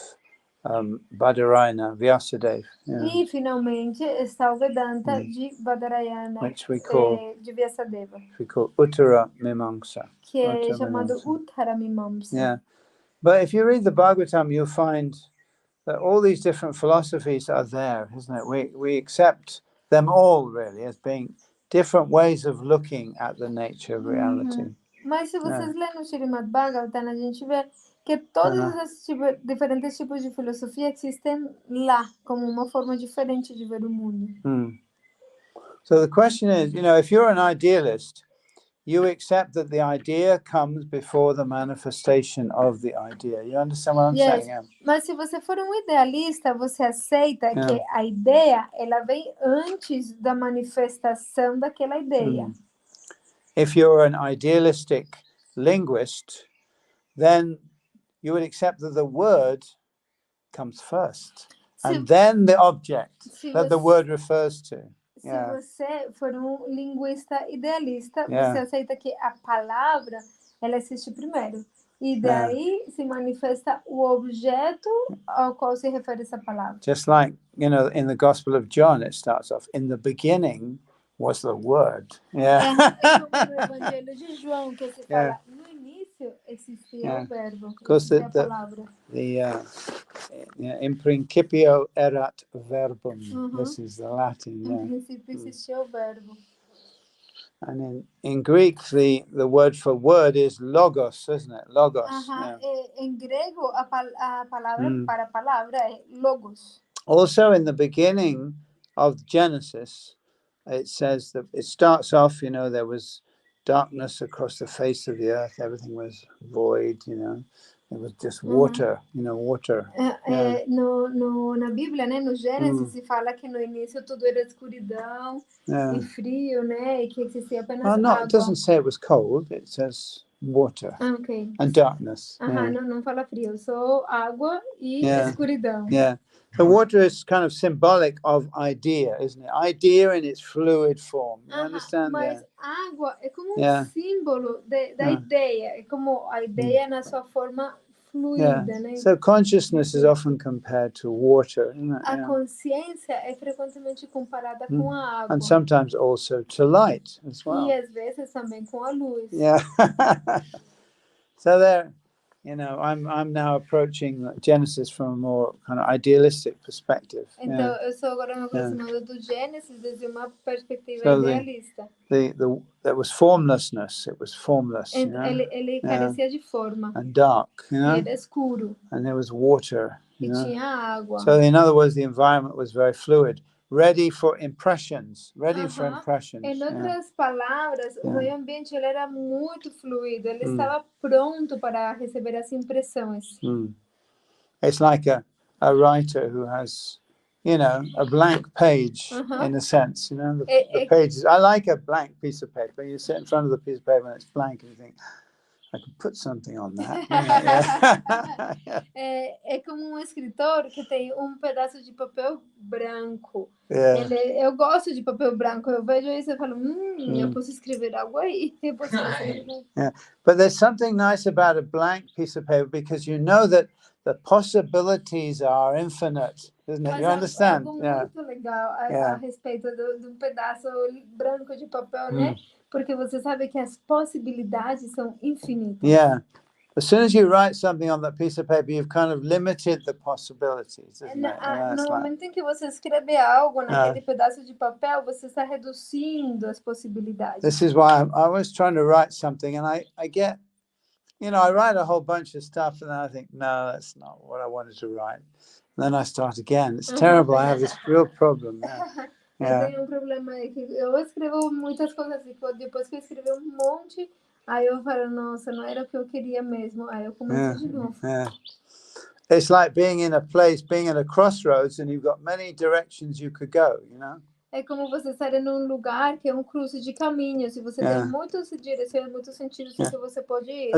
Badarayana, Vyasadeva. E finalmente está o Vedanta de Badarayana, which we call, de Vyasadeva. We call Uttara Mimamsa. Que é chamado Uttara Mimamsa. Yeah. But if you read the Bhagavatam, you'll find that all these different philosophies are there, isn't it? We accept them all really as being different ways of looking at the nature of reality. Mas se vocês lerem no Srimad Bhagavatam, a gente vê que todos esses diferentes tipos de filosofia existem lá, como uma forma diferente de ver o mundo. So the question is, you know, if you're an idealist, you accept that the idea comes before the manifestation of the idea. You understand what I'm saying? Yeah. Mas se você for um idealista, você aceita que a ideia, ela vem antes da manifestação daquela ideia. If you're an idealistic linguist, then you would accept that the word comes first, and then the object that the word refers to. Se você for um linguista idealista, você aceita que a palavra, ela existe primeiro. E daí se manifesta o objeto ao qual se refere essa palavra. Just like, you know, in the Gospel of John, it starts off, in the beginning was the word. Yeah. No Evangelho de João, que se fala, no início existia o verbo, existia a palavra. In principio erat verbum. This is the Latin. Em princípio existia o verbo. And in Greek, the word for word is logos, isn't it? Logos. Em grego, a palavra para palavra é logos. Also, in the beginning of Genesis, it says that it starts off, you know, there was darkness across the face of the earth. Everything was void, you know. It was just water, you know, water. Na Bíblia, né, no Gênesis, se fala que no início tudo era escuridão e frio, né, e que existia apenas água. No, it doesn't say it was cold. It says water. Ok. And darkness. Aham, não fala frio. Eu sou água e Yeah. escuridão. Yeah. The water is kind of symbolic of idea, isn't it? Idea in its fluid form. You understand? Mas água é como Yeah. símbolo da ideia. É como a ideia na sua forma fluida, né? So consciousness is often compared to water, isn't it? A consciência é frequentemente comparada com a água. And sometimes also to light as well. E às vezes também com a luz. Yeah. So there, you know, I'm now approaching Genesis from a more kind of idealistic perspective. Então eu estou agora me aproximando do Gênesis desde uma perspectiva So idealista. There was formlessness. It was formless. You know? Ele carecia de forma. And dark, you know. E era escuro. And there was water. E tinha água. So in other words, the environment was very fluid, ready for impressions, for impressions. Em outras palavras, o meio ambiente ele era muito fluido. Ele estava pronto para receber as impressões. It's like a writer who has, you know, a blank page in a sense. You know, the pages. I like a blank piece of paper. You sit in front of the piece of paper and it's blank, and you think, I could put something on that. É como escritor que tem pedaço de papel branco. Yeah. Eu gosto de papel branco. Eu vejo isso e falo, eu posso escrever algo aí. Eu posso escrever. Yeah. But there's something nice about a blank piece of paper because you know that the possibilities are infinite, isn't it? Mas You understand? Algo muito legal a respeito de pedaço branco de papel, né? Porque você sabe que as possibilidades são infinitas. Yeah. As soon as you write something on that piece of paper, you've kind of limited the possibilities, isn't it? No momento em que você escreve algo naquele pedaço de papel, você está reduzindo as possibilidades. This is why I was trying to write something, and I get, you know, I write a whole bunch of stuff, and then I think, no, that's not what I wanted to write. And then I start again. It's terrible. I have this real problem. Eu tenho problema aí que eu escrevo muitas coisas e depois que eu escrevi monte, aí eu falo, nossa, não era o que eu queria mesmo. Aí eu começo de novo. It's like being in a place, being at a crossroads, and you've got many directions you could go, you know? É como você estar em um lugar que é cruce de caminhos. E você tem muitas direções, muitos sentidos que você pode ir.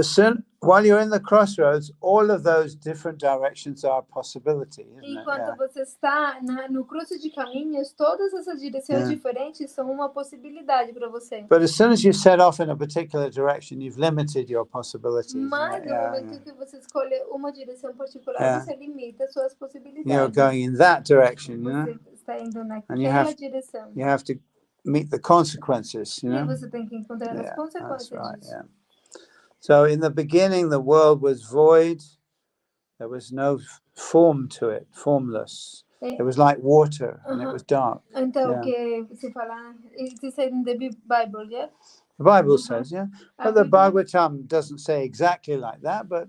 While you're in the crossroads, all of those different directions are a possibility, isn't it? Enquanto você está no cruce de caminhos, todas essas direções diferentes são uma possibilidade para você. But as soon as you set off in a particular direction, you've limited your possibilities. Mas no momento que você escolhe uma direção particular, você limita suas possibilidades. You're going in that direction, you know? Você está indo naquela direção. You have to meet the consequences, you know? E você tem que encontrar as consequências disso. So in the beginning, the world was void. There was no form to it, formless. It was like water, and it was dark. Então, o que se fala, it is in the Bible, yeah? The Bible says, but the Bhagavad-gita doesn't say exactly like that, but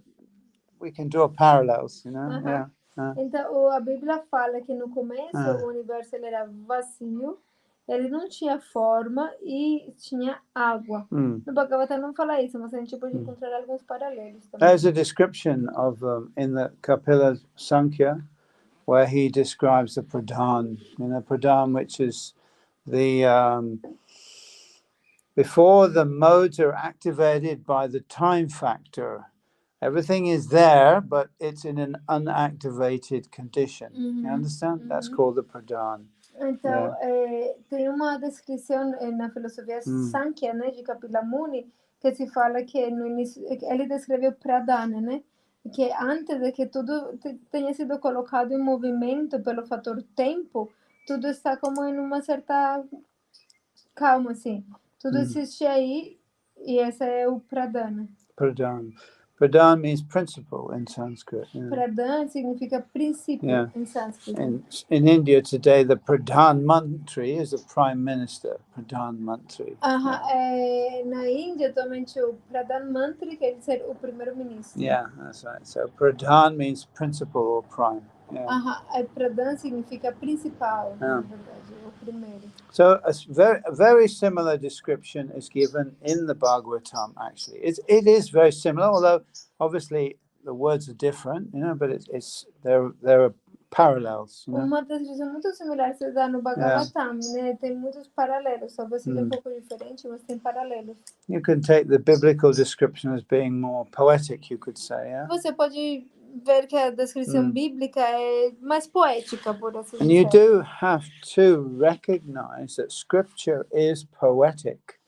we can draw parallels, you know? Então, a Bíblia fala que no começo o universo ele era vazio, ele não tinha forma e tinha água. No Bhagavad-gita não fala isso, mas a gente pode encontrar alguns paralelos também. There's a description of in the Kapila Sankhya where he describes the pradhan, pradhan, which is the before the modes are activated by the time factor. Everything is there, but it's in an unactivated condition. You understand? That's called the pradhan. Então, tem uma descrição na filosofia Sankhya, né, de Kapila Muni, que se fala que no início, ele descreveu pradhana, né, que antes de que tudo tenha sido colocado em movimento pelo fator tempo, tudo está como em uma certa calma, assim. Tudo existe aí, e essa é o pradhana. Pradhan. Pradhan means principle in Sanskrit. Pradhan significa princípio em sânscrito. In India today, the Pradhan Mantri is the Prime Minister. Pradhan Mantri. Na Índia, atualmente, o Pradhan Mantri quer dizer o primeiro-ministro. Yeah, that's right. So Pradhan means principal or prime. Pradhan significa principal, na verdade, o primeiro. So a very similar description is given in the Bhagavatam, actually. It is very similar, although obviously the words are different, but it's there are parallels. You know? Uma descrição muito similar se dá no Bhagavatam, né? Tem muitos paralelos, talvez seja um pouco diferente, mas tem paralelos. You can take the biblical description as being more poetic, you could say, yeah? Você pode ver que a descrição bíblica é mais poética, por assim And you dizer. do have to recognize that scripture is poetic.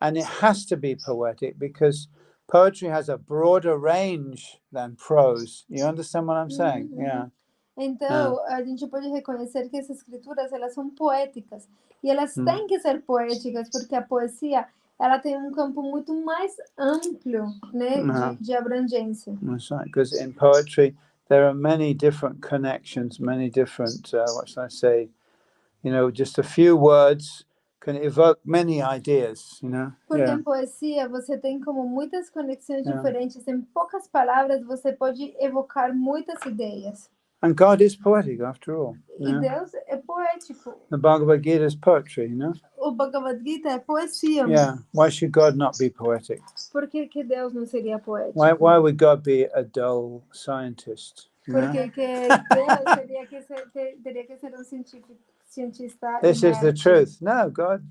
And it has to be poetic because poetry has a broader range than prose. You understand what I'm saying? Yeah. Então, a gente pode reconhecer que essas escrituras, elas são poéticas. E elas têm que ser poéticas, porque a poesia, ela tem um campo muito mais amplo, né, de abrangência. That's right, because in poetry, there are many different connections, many different, what should I say, you know, just a few words can evoke many ideas, you know? Porque em poesia você tem como muitas conexões diferentes. Em poucas palavras você pode evocar muitas ideias. And God is poetic, after all. E Deus é poético. The Bhagavad-gita is poetry, you know? O Bhagavad-gita é poesia. Yeah. Why should God not be poetic? Por que Deus não seria poético? Why would God be a dull scientist? Porque Deus teria que ser um cientista. This is the truth. No, God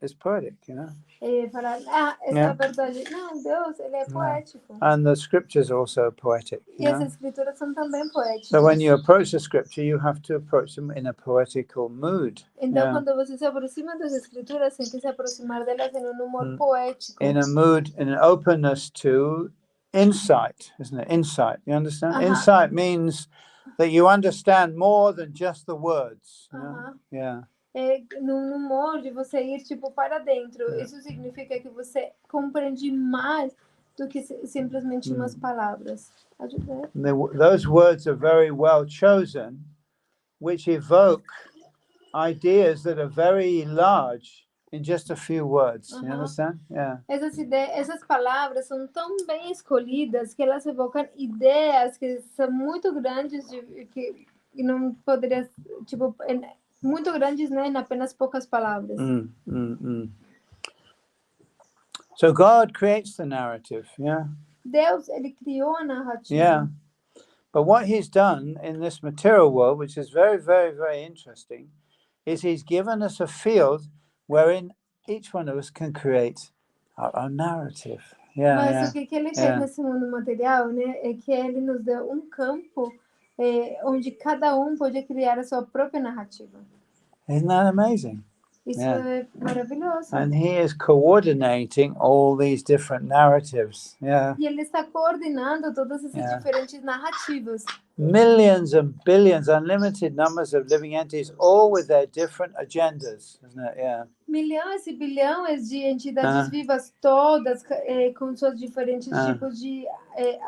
is poetic, you know? Falar, essa é a verdade. Não, Deus, ele é poético. And the scriptures are also poetic. E as escrituras são também poéticas. So when you approach the scripture, you have to approach them in a poetical mood. Então, quando você se aproxima das escrituras, tem que se aproximar delas em um humor poético. In a mood, in an openness to insight, isn't it? Insight, you understand? Insight means that you understand more than just the words. You know? Yeah. Num humor de você ir tipo para dentro. Isso significa que você compreende mais do que simplesmente umas palavras. Those words are very well chosen, which evoke ideas that are very large in just a few words. You understand? Yeah. Essas palavras são tão bem escolhidas que elas evocam ideias que são muito grandes que não poderia, tipo, muito grandes, né, em apenas poucas palavras. So God creates the narrative, yeah? Deus, ele criou a narrativa. Yeah. But what he's done in this material world, which is very, very, very interesting, is he's given us a field wherein each one of us can create our own narrative. Mas o que ele fez nesse mundo material, né, é que ele nos deu um campo onde cada pode criar a sua própria narrativa. Isn't that amazing? Isso é maravilhoso. And he is coordinating all these different narratives. Yeah. E ele está coordinando todas essas diferentes narrativas. Millions and billions, unlimited numbers of living entities, all with their different agendas, isn't it? Yeah. Milhões e bilhões de entidades vivas, todas com suas diferentes tipos de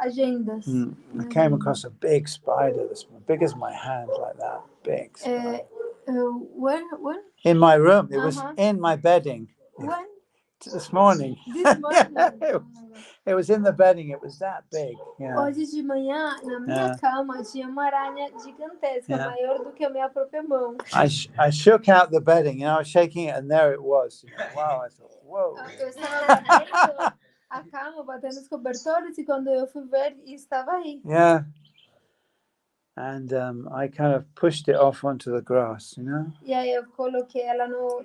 agendas. I came across a big spider this morning, big as my hand, like that, big spider. When? In my room. It was in my bedding. When? This morning. This morning. It was in the bedding. It was that big. Yeah. Hoje de manhã, na minha cama, tinha uma aranha gigantesca, maior do que a minha própria mão. I shook out the bedding, I was shaking it, and there it was. Wow, I thought, whoa. Eu estava batendo a cama, batendo os cobertores, e quando eu fui ver, estava aí. Yeah. And I kind of pushed it off onto the grass, you know. E aí eu coloquei ela no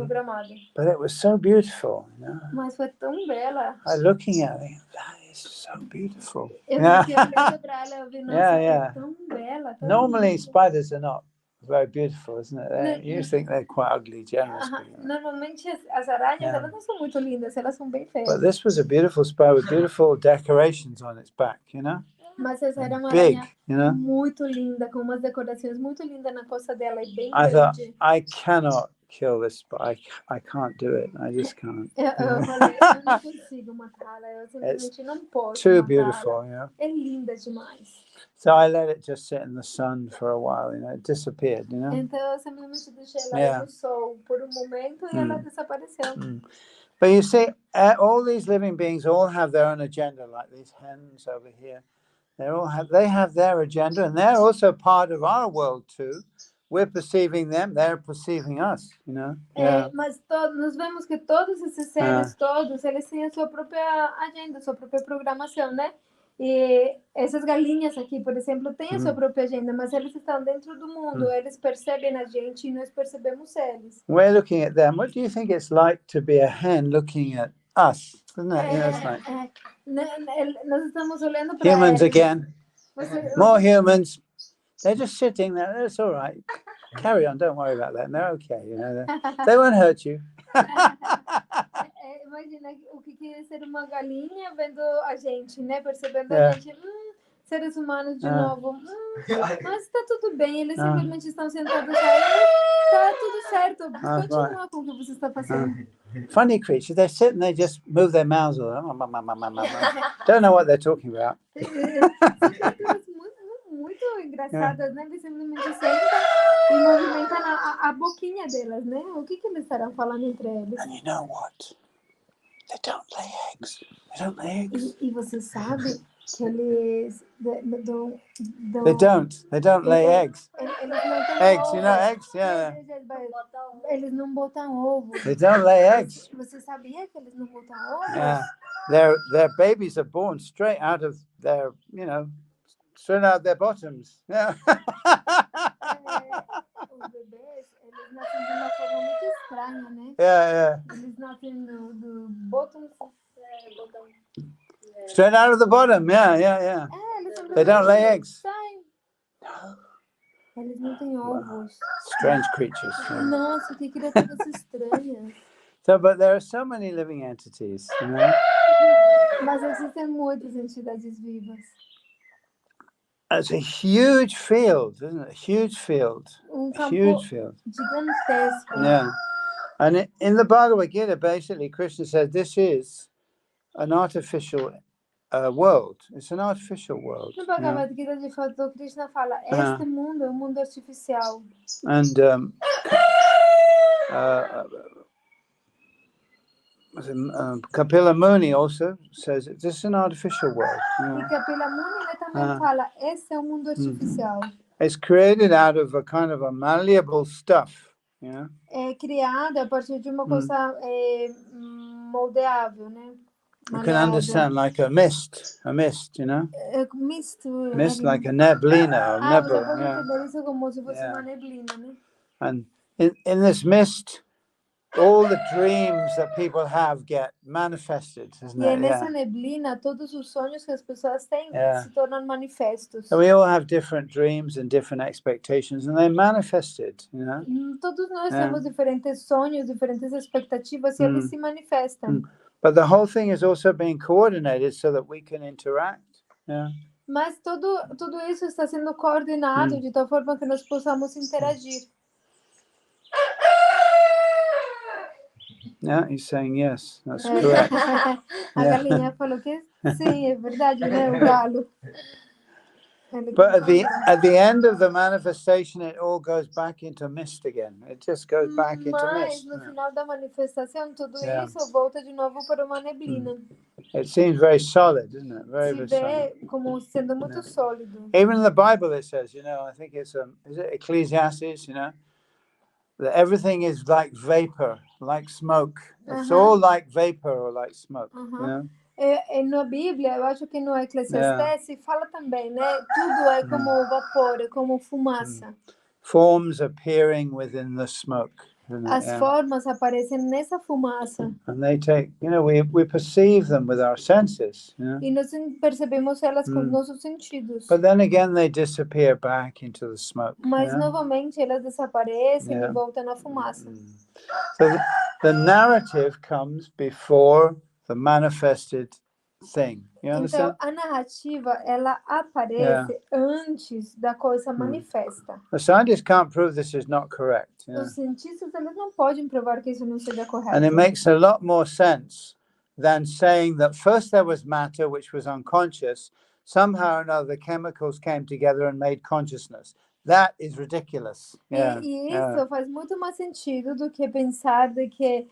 gramado. But it was so beautiful, you know. Mas foi tão bela. Looking at it, that is so beautiful. Eu fiquei olhando para ela, eu vi, nossa, é tão bela. Tão Normally, linda. spiders are not very beautiful, isn't it? You think they're quite ugly, generally. Normalmente as aranhas elas não são muito lindas, elas são bem feias. But this was a beautiful spider with beautiful decorations on its back, you know. Mas essa era uma aranha you know? muito linda, com umas decorações muito lindas na costa dela e bem I thought, grande. I cannot kill this, but I can't do it. I just can't. Eu falei, eu não consigo matá-la, eu simplesmente não posso Too matá-la. beautiful, you know. É linda demais. So I let it just sit in the sun for a while, you know. It disappeared, you know. Então eu simplesmente deixei ela no sol por um momento e ela desapareceu. But you see, all these living beings all have their own agenda, like these hens over here. They have their agenda, and they're also part of our world too. We're perceiving them; they're perceiving us. You know. Mas nós vemos que todos esses seres, todos, eles têm a sua própria agenda, sua própria programação, né? E essas galinhas aqui, por exemplo, têm a sua própria agenda, mas eles estão dentro do mundo, eles percebem a gente e nós percebemos eles. We're looking at them. What do you think it's like to be a hen looking at us? Isn't it? It's like Nós estamos olhando para humans eles. again. More humans. They're just sitting there. It's all right. Carry on. Don't worry about that. They're okay. They won't hurt you. Imagina o que é ser uma galinha vendo a gente, né? Percebendo a gente. Seres humanos de novo. Mas tá tudo bem. Eles simplesmente estão sentados aí. Tá tudo certo. Continua com o que você está fazendo. Funny creatures. They sit and they just move their mouths. Don't know what they're talking about. Muito engraçadas, né? Eles simplesmente sentam e movimentam a boquinha delas, né? O que eles estarão falando entre eles? And you know what? They don't lay eggs. They don't lay eggs. E você sabe que eles They don't lay eggs. Eles não têm Eggs, ovos. you know eggs? Yeah. Eles não botam ovos. They don't lay eggs. Você sabia que eles não botam ovos? Yeah. Their babies are born straight out of their, straight out of their bottoms. Yeah. Os bebês, eles nascem de uma forma muito estranha, né? Yeah. Eles nascem do bottom. Straight out of the bottom. Yeah. They don't lay eggs. Eles não têm ovos. Strange creatures. Yeah. Nossa, que criaturas estranhas. So, but there are so many living entities, Mas existem muitas entidades vivas. It's a huge field, isn't it? A huge field. Campo Huge field. Gigantesco. Yeah. And in the Bhagavad-gita, basically, Krishna said this is an artificial world. It's an artificial world. No Bhagavad-gita, de fato, Krishna fala, este mundo é um mundo artificial. And Kapila Muni also says this is an artificial world. E Kapila Muni também fala, esse é um mundo artificial. It's created out of a kind of a malleable stuff. É criado a partir de uma coisa moldeável, né? You can understand like a mist, Mist, mist like a neblina, or nebula. Você pode entender isso como se fosse uma neblina, né? And in this mist, all the dreams that people have get manifested, isn't E it? nessa neblina, todos os sonhos que as pessoas têm se tornam manifestos. So we all have different dreams and different expectations, and they're manifested, Todos nós temos diferentes sonhos, diferentes expectativas, e eles se manifestam. But the whole thing is also being coordinated so that we can interact. Mas tudo isso está sendo coordenado de tal forma que nós possamos interagir. Yeah, he's saying yes, that's correct. A galinha falou que sim, é verdade, né? O galo. But at the end of the manifestation, it all goes back into mist again. It just goes back into Mas mist. no final da manifestação, tudo isso volta de novo para uma neblina. It seems very solid, isn't it? Very, Se very solid. vê como sendo muito sólido. Even in the Bible, it says, I think it's is it Ecclesiastes, that everything is like vapor, like smoke. It's all like vapor or like smoke. Na Bíblia, eu acho que no Eclesiastes fala também, né? Tudo é como vapor, é como fumaça. Forms appearing within the smoke. As formas aparecem nessa fumaça. And they take, we perceive them with our senses. E nós percebemos elas com os nossos sentidos. But then again, they disappear back into the smoke. Mas novamente elas desaparecem e voltam na fumaça. So the narrative comes before the manifested thing. You understand? Então a narrativa ela aparece antes da coisa manifesta. The scientists can't prove this is not correct. Os cientistas eles não podem provar que isso não seja correto. And it makes a lot more sense than saying that first there was matter which was unconscious, somehow or another the chemicals came together and made consciousness. That is ridiculous. E isso faz muito mais sentido do que pensar de que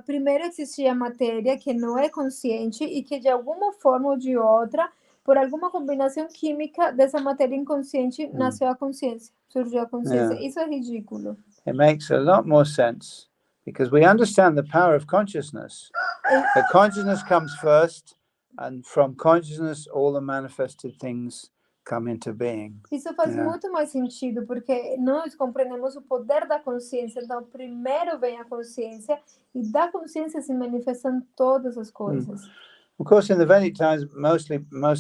primeiro existia matéria que não é consciente e que de alguma forma ou de outra, por alguma combinação química dessa matéria inconsciente, nasceu a consciência, surgiu a consciência. Isso é ridículo. It makes a lot more sense because we understand the power of consciousness. The consciousness comes first, and from consciousness all the manifested things come into being. Isso faz muito mais sentido, porque nós compreendemos o poder da consciência. Então, primeiro vem a consciência, e da consciência se manifestam todas as coisas. Of course, in the Vedic times, most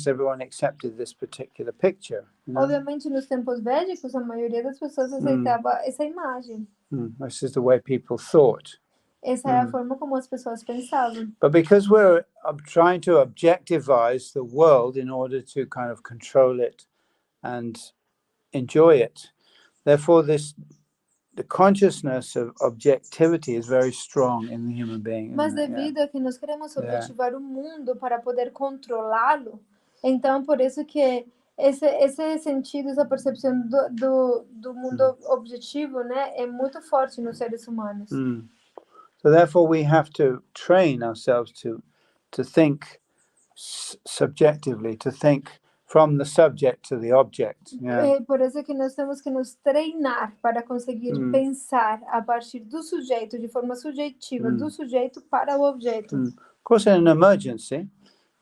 everyone accepted this particular picture. Obviamente, nos tempos védicos, a maioria das pessoas aceitava essa imagem. This is the way people thought. Essa é a forma como as pessoas pensavam. But because we're trying to objectivize the world in order to kind of control it and enjoy it, therefore the consciousness of objectivity is very strong in the human being. Mas devido a que nós queremos objetivar o mundo para poder controlá-lo, então por isso que esse sentido, essa percepção do mundo objetivo, né, é muito forte nos seres humanos. So therefore we have to train ourselves to think subjectively, to think from the subject to the object. Por isso que nós temos que nos treinar para conseguir pensar a partir do sujeito, de forma subjetiva, do sujeito para o objeto. Of course, in an emergency,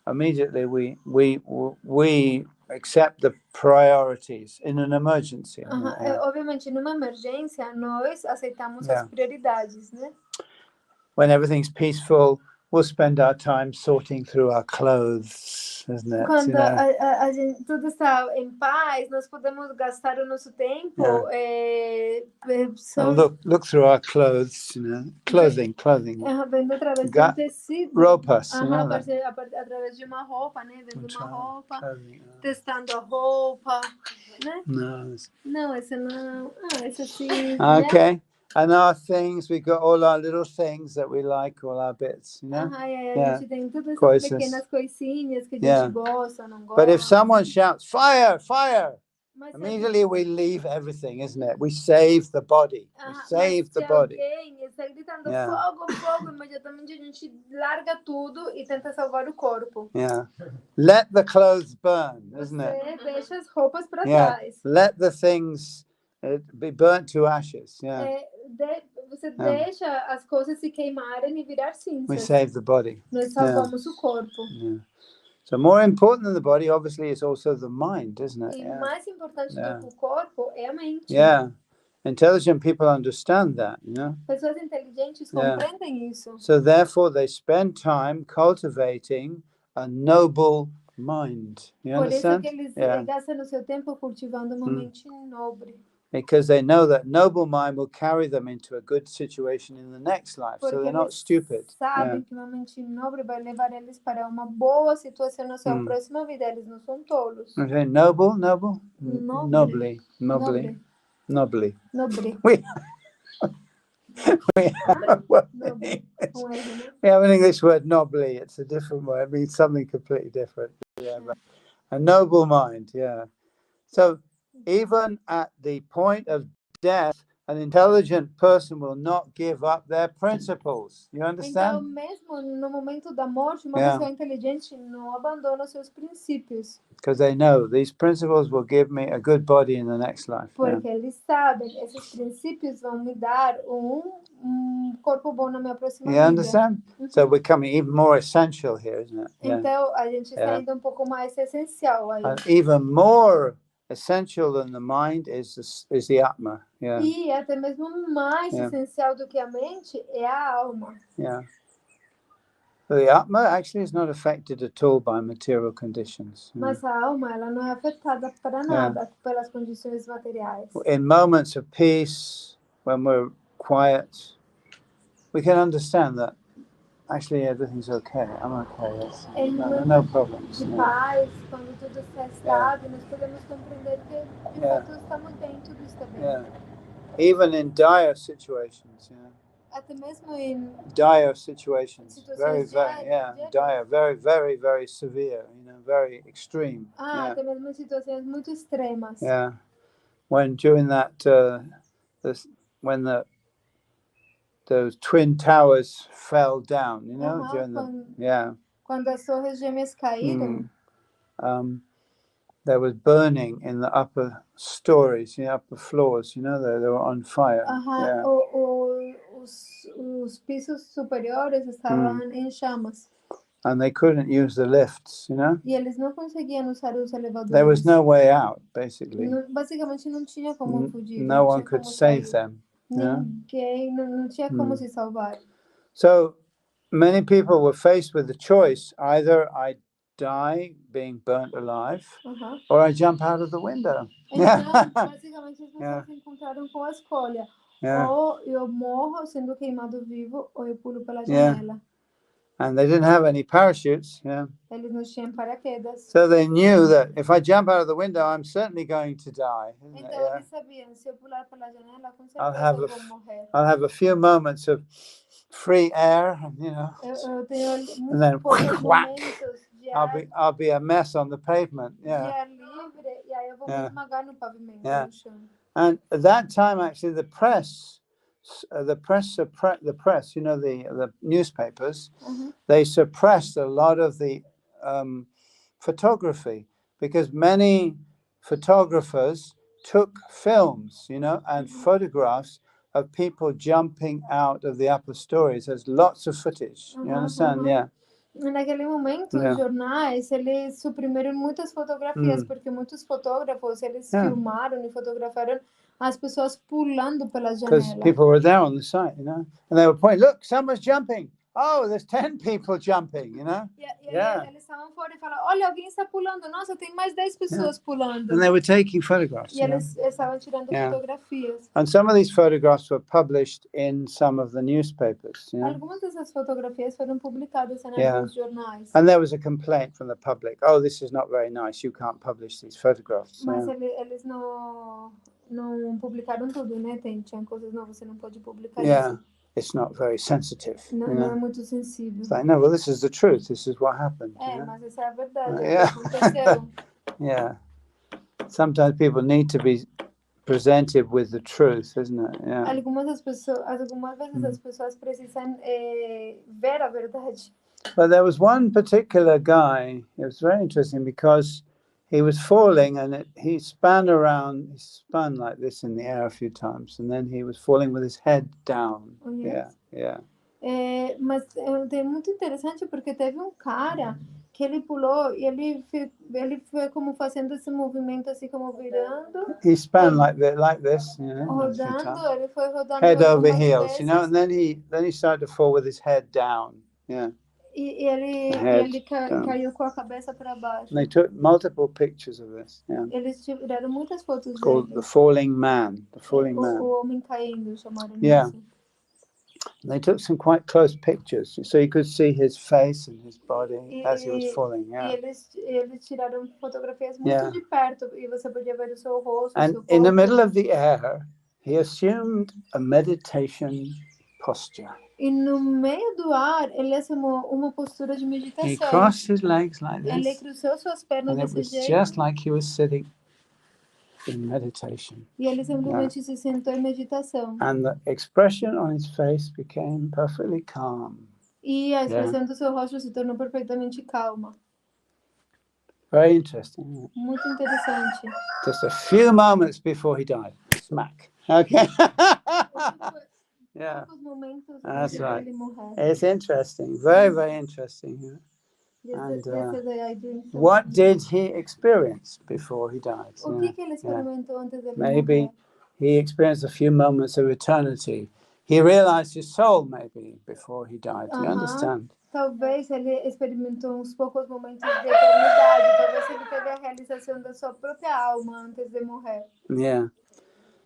immediately we accept the priorities in an emergency. Obviamente, numa emergência, nós aceitamos as prioridades, né? When everything's peaceful, we'll spend our time sorting through our clothes, isn't it? Quando a gente, tudo está em paz, nós podemos gastar o nosso tempo look through our clothes, clothing. Vendo através de um tecido. Roupas, através de uma roupa, né? Vendo uma roupa, testando a roupa, né? Não, esse não. Esse sim. Okay. Né? And our things, we got all our little things that we like, all our bits, a gente tem todas essas pequenas coisinhas que a gente gosta, não gosta. But if someone shouts, fire, fire, immediately we leave everything, isn't it? We save the body. We save the body. Se alguém está gritando fogo, fogo, imediatamente a gente larga tudo e tenta salvar o corpo. Let the clothes burn, isn't it? Você deixa as roupas para trás. Let the things be burnt to ashes. Você deixa as coisas se queimarem e virar cinzas. We save the body. Nós salvamos o corpo. So more important than the body, obviously, is also the mind, isn't it? E mais importante do que o corpo é a mente. Intelligent people understand that, Pessoas inteligentes compreendem isso. So therefore, they spend time cultivating a noble mind. You understand? Por isso que eles gastam o seu tempo cultivando uma mente nobre. Because they know that noble mind will carry them into a good situation in the next life. Porque so they're not stupid. Sabem que uma mente nobre vai levar eles para uma boa situação na sua próxima vida. Eles não são tolos. Okay, noble. Nobly. We have an English word, nobly. It's a different word. It means something completely different. But a noble mind, So even at the point of death, an intelligent person will not give up their principles. You understand? Então, mesmo no momento da morte, uma pessoa inteligente não abandona os seus princípios. Because they know these principles will give me a good body in the next life. Porque eles sabem, esses princípios vão me dar corpo bom na minha próxima vida. You understand? So we're becoming even more essential here, isn't it? Então, a gente está indo pouco mais essencial aí. And even more essential than the mind is the Atma. E até mesmo mais essencial do que a mente é a alma. So the Atma actually is not affected at all by material conditions. Mas a alma, ela não é afetada para nada pelas condições materiais. In moments of peace, when we're quiet, we can understand that actually everything's okay. I'm okay. No problems. De paz, quando tudo está estável, nós podemos compreender que de fato estamos bem, tudo está bem. Even in dire situations, Até mesmo em dire situations, very, very, very severe, very extreme. Até mesmo em situações muito extremas. When during that, when those twin towers fell down, Quando as torres gêmeas caíram, there was burning in the upper stories, upper floors, they were on fire. Os pisos superiores estavam em chamas. and they couldn't use the lifts, you know? E eles não conseguiam usar os elevadores. There was no way out, basically. Basicamente não tinha como fugir. No one could save them. Yeah? Ninguém, não tinha como se salvar. So many people were faced with the choice: either I die being burnt alive, or I jump out of the window. Então, basicamente, as pessoas se encontraram com a escolha: ou eu morro sendo queimado vivo, ou eu pulo pela janela. And they didn't have any parachutes. Eles não tinham paraquedas. So they knew that if I jump out of the window, I'm certainly going to die. Então eles sabiam: se eu pular pela janela, com certeza eu vou morrer. I'll have a few moments of free air, you know. Eu tenho And then whack! de I'll be a mess on the pavement. ar livre, e aí eu vou me esmagar no pavimento, no chão. And at that time, actually, the press, you know, the newspapers, they suppressed a lot of the photography, because many photographers took films, you know, and photographs of people jumping out of the upper stories. There's lots of footage. You understand? Yeah. Naquele momento, os jornais, eles suprimiram muitas fotografias, porque muitos fotógrafos, eles filmaram e fotografaram as pessoas pulando pela janela. Because people were there on the site, you know, and they were pointing, look, someone's jumping. Oh, there's 10 people jumping, you know. Eles estavam fora e falaram: olha, alguém está pulando. Nossa, tem mais 10 pessoas pulando. And they were taking photographs. E eles estavam tirando fotografias. And some of these photographs were published in some of the newspapers. Algumas dessas fotografias foram publicadas em alguns jornais. And there was a complaint from the public. Oh, this is not very nice. You can't publish these photographs. Mas eles não publicaram tudo, né? Tinha coisas não, você não pode publicar isso. It's not very sensitive. Não é muito sensível. It's like, no, well, this is the truth. This is what happened. Mas essa é a verdade. Aconteceu. Sometimes people need to be presented with the truth, isn't it? Algumas vezes as pessoas precisam ver a verdade. But there was one particular guy. It was very interesting because he was falling, and he spun like this in the air a few times, and then he was falling with his head down. Mas é muito interessante porque teve cara que ele pulou e ele foi como fazendo esse movimento assim como virando. He spun like this, you know. Rodando, ele foi rodando. Head over heels, you know, and then he started to fall with his head down. E ele caiu com a cabeça para baixo. And they took multiple pictures of this. Eles tiraram muitas fotos called dele. The Falling Man. The Falling Man. O homem caindo, chamaram assim. And they took some quite close pictures, so you could see his face and his body as he was falling. E eles tiraram fotografias muito de perto e você podia ver o seu rosto. And in the middle of the air, he assumed a meditation posture. E no meio do ar, ele assumiu uma postura de meditação. He crossed his legs like this. Ele cruzou suas pernas desse jeito. Just like he was sitting in meditation. E ele simplesmente se sentou em meditação. And the expression on his face became perfectly calm. E a expressão do seu rosto se tornou perfeitamente calma. Very interesting. Muito interessante. Just a few moments before he died. Smack. Okay. That's right. It's interesting. Very, very interesting. And what did he experience before he died? Maybe he experienced a few moments of eternity. He realized his soul maybe before he died. Do you understand? Talvez ele experimentou uns poucos momentos de eternidade. Talvez ele teve a realização da sua própria alma antes de morrer.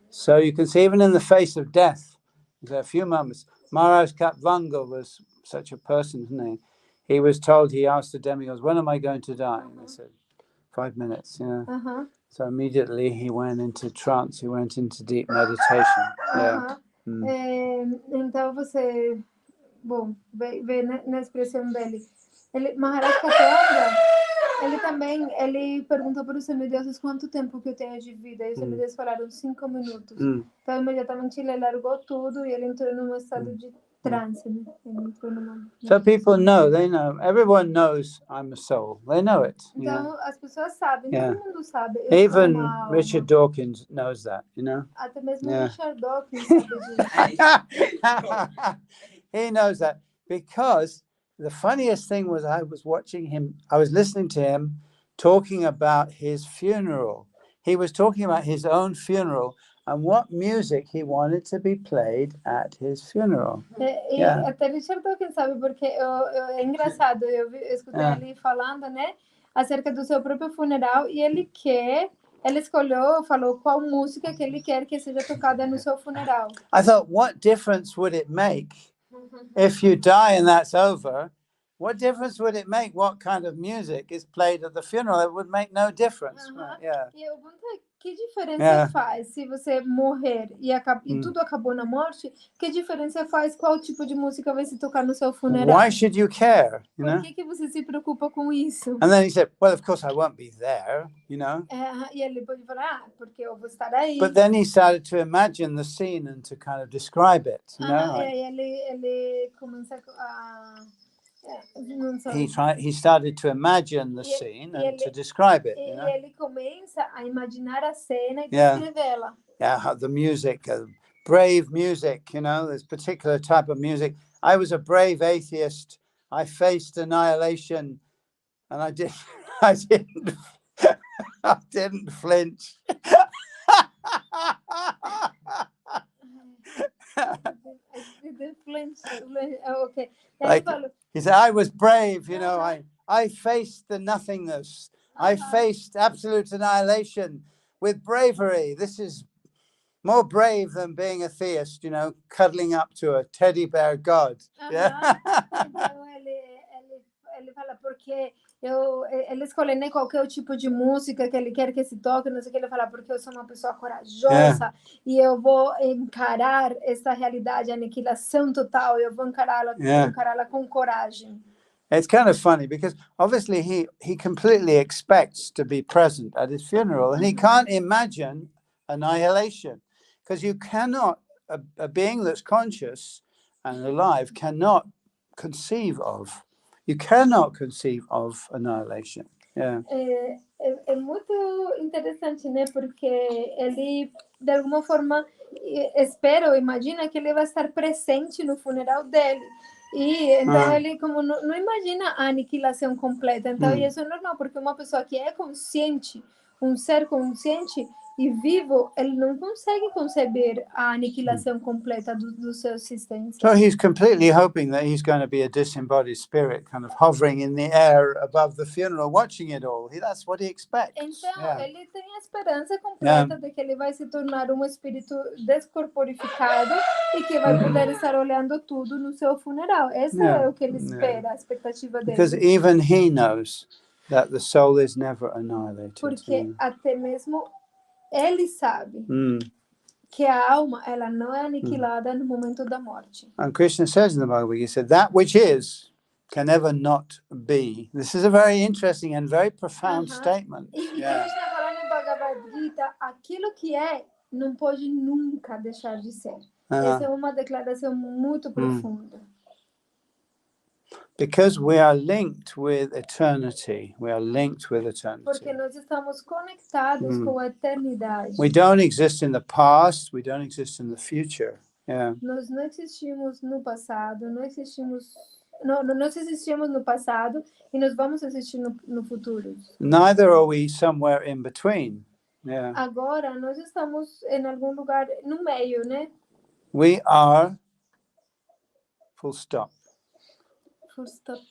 So you can see, even in the face of death, there are a few moments. Maharaj Katvanga was such a person, isn't he? He was told, he asked the demigods, when am I going to die? And they said, 5 minutes, you know. So immediately he went into trance, he went into deep meditation. Então você, bom, vê na expressão dele. Maharaj Katvanga, ele perguntou para os semideuses quanto tempo que eu tenho de vida. E os semideuses falaram 5 minutos. Então imediatamente ele largou tudo e ele entrou num estado de trance, né? So people know, they know, everyone knows I'm a soul. They know it. Então as pessoas sabem, todo mundo sabe. Even Richard Dawkins knows that, you know. Até mesmo Richard Dawkins sabe disso. He knows that because the funniest thing was I was listening to him talking about his funeral. He was talking about his own funeral and what music he wanted to be played at his funeral. E até Richard Dawkins, sabe, porque é engraçado, eu escutei ele falando, né, acerca do seu próprio funeral, e ele falou qual música que ele quer que seja tocada no seu funeral. I thought, what difference would it make if you die and that's over? What difference would it make what kind of music is played at the funeral? It would make no difference. Right? Yeah. E eu perguntei, que diferença faz se você morrer e tudo acabou na morte? Que diferença faz qual tipo de música vai se tocar no seu funeral? Why should you care? You know? Por que você se preocupa com isso? And then he said, well, of course I won't be there, you know. E ele pode falar, porque eu vou estar aí. But then he started to imagine the scene and to kind of describe it, you know. E aí ele começa a he started to imagine the scene and to describe it. You know? Ele começa a imaginar a cena e descrevê-la. Yeah, the music, brave music, you know, this particular type of music. I was a brave atheist. I faced annihilation, and I didn't flinch. Okay. Like, he said, I was brave, you know, I faced the nothingness. I faced absolute annihilation with bravery. This is more brave than being a theist, you know, cuddling up to a teddy bear god. Yeah. Ele fala porque ele escolhe nem qual é o tipo de música que ele quer que se toque, não sei o que ele fala, porque eu sou uma pessoa corajosa e eu vou encarar essa realidade, a aniquilação total, eu vou encará-la com coragem. It's kind of funny because obviously he completely expects to be present at his funeral and he can't imagine annihilation because you cannot, a being that's conscious and alive cannot conceive of. You cannot conceive of annihilation. Yeah. É muito interessante, né? Porque ele, de alguma forma, espera ou imagina que ele vai estar presente no funeral dele. E então ele como não imagina a aniquilação completa. Então isso é normal, porque uma pessoa que é consciente, um ser consciente e vivo, ele não consegue conceber a aniquilação completa do seu existência. So he's completely hoping that he's going to be a disembodied spirit kind of hovering in the air above the funeral, watching it all. That's what he expects. Então ele tem a esperança completa de que ele vai se tornar um espírito descorporificado e que vai poder estar olhando tudo no seu funeral. Esse é o que ele espera, a expectativa dele. Because even he knows that the soul is never annihilated. Porque até mesmo ele sabe que a alma ela não é aniquilada no momento da morte. And Krishna says in the Bhagavad-gita, he said, that which is can never not be. This is a very interesting and very profound statement. E Krishna fala no Bhagavad-gita, aquilo que é não pode nunca deixar de ser. Essa é uma declaração muito profunda. Because we are linked with eternity. We are linked with eternity. Porque nós estamos conectados com a eternidade. We don't exist in the past. We don't exist in the future. Yeah. Nós não existimos no passado, nós existimos no passado e nós vamos existir no futuro. Neither are we somewhere in between. Yeah. Agora nós estamos em algum lugar no meio, né? We are full stop. Full stop.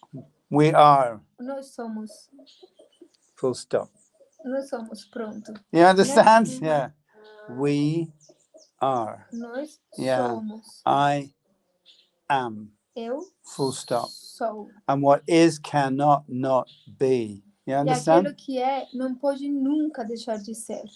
We are. Nós somos. Full stop. Nós somos, pronto. You understand? Yeah. We are. Nós somos. I am. Eu full stop. Sou. And what is cannot not be. You understand? E aquilo que é não pode nunca deixar de ser.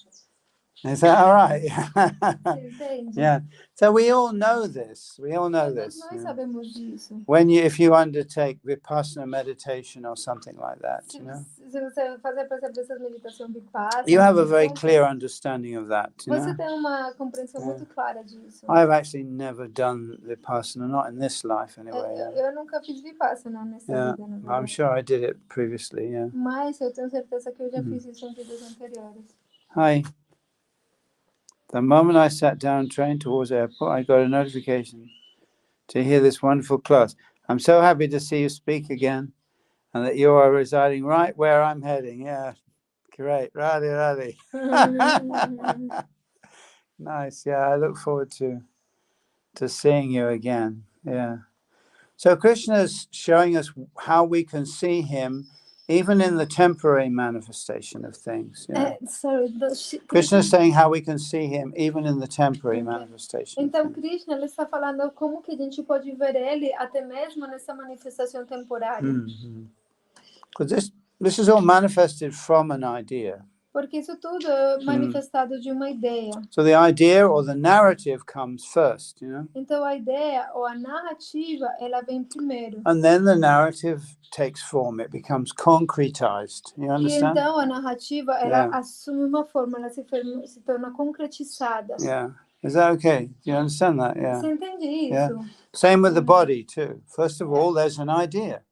Is that all right? Entende? Yeah. So we all know this. We all know this. Nós sabemos disso. If you undertake vipassana meditation or something like that, you know. Se você fazer essa meditação vipassana, you have a very clear understanding of that. Você tem uma compreensão muito clara disso. I've actually never done vipassana, not in this life anyway. Eu nunca fiz vipassana nessa vida. I'm sure I did it previously. Yeah. Mas eu tenho certeza que eu já fiz isso em vidas anteriores. Hi. The moment I sat down train towards the airport, I got a notification to hear this wonderful class. I'm so happy to see you speak again, and that you are residing right where I'm heading. Yeah, great. Radhe. Nice. Yeah, I look forward to seeing you again. Yeah. So Krishna's showing us how we can see him even in the temporary manifestation of things. Yeah. Krishna's saying how we can see him even in the temporary manifestation. Então Krishna ele está falando como que a gente pode ver ele até mesmo nessa manifestação temporária. Because this is all manifested from an idea. Porque isso tudo é manifestado de uma ideia. So the idea or the narrative comes first, you know. Então a ideia ou a narrativa ela vem primeiro. And then the narrative takes form. It becomes concretized. You understand? E então a narrativa ela assume uma forma, ela se torna concretizada. Yeah. Is that okay? Do you understand that? Yeah. Você entende isso? Yeah. Same with the body too. First of all, there's an idea.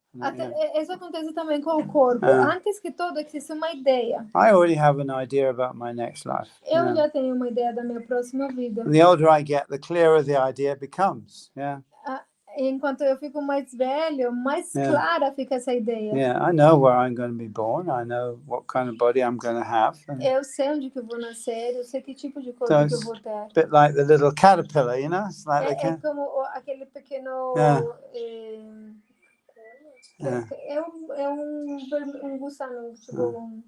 Isso acontece também com o corpo. Antes que tudo existe uma ideia. I already have an idea about my next life. Eu já tenho uma ideia da minha próxima vida. And the older I get, the clearer the idea becomes. Yeah. Enquanto eu fico mais velho, mais clara fica essa ideia. Yeah, I know where I'm going to be born. I know what kind of body I'm going to have. Eu sei onde que eu vou nascer. Eu sei que tipo de corpo que eu vou ter. A bit like the little caterpillar, you know? It's like é como aquele pequeno. É um gusano, tipo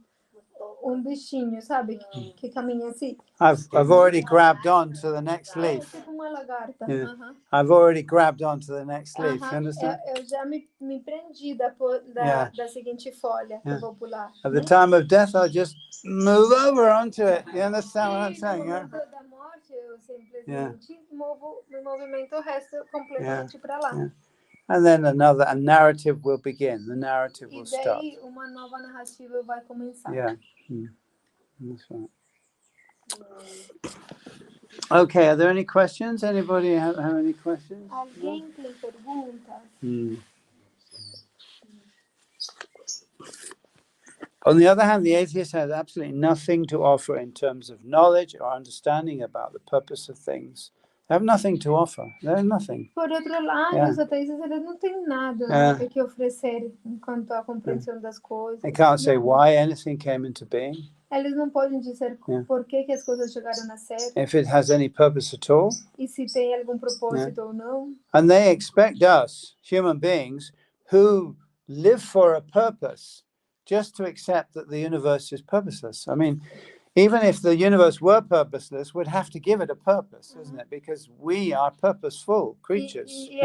bichinho, sabe? Que caminha assim. I've already grabbed on to the next leaf. Tipo uma lagarta. I've already grabbed on to the next leaf. You understand? Eu já me prendi da seguinte folha que eu vou pular. At the time of death, I'll just move over onto it. You understand what I'm saying? No momento da morte, eu simplesmente me movimento o resto completamente para lá. And then a narrative will begin. The narrative will start. E daí uma nova narrativa vai começar. Yeah. That's right. Okay, are there any questions? Anybody have any questions? Alguém tem perguntas? On the other hand, the atheist has absolutely nothing to offer in terms of knowledge or understanding about the purpose of things. They have nothing to offer. There's nothing. Por outro lado, os ateístas eles não têm nada que oferecer quanto à compreensão das coisas. They can't say why anything came into being. Eles não podem dizer por que as coisas chegaram a ser. If it has any purpose at all. E se tem algum propósito ou não. And they expect us, human beings, who live for a purpose, just to accept that the universe is purposeless. I mean, even if the universe were purposeless, we'd have to give it a purpose, isn't it? Because we are purposeful creatures. E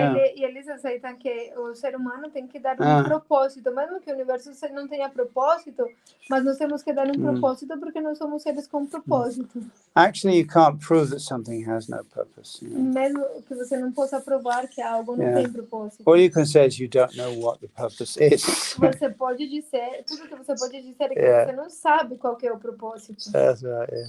eles aceitam que o ser humano tem que dar propósito, mesmo que o universo não tenha propósito, mas nós temos que dar propósito porque nós somos seres com propósito. Actually, you can't prove that something has no purpose. You know? Mesmo que você não possa provar que algo não tem propósito. All you can say is you don't know what the purpose is. Você pode dizer, tudo que você pode dizer é que você não sabe qual que é o propósito. That's right, yeah.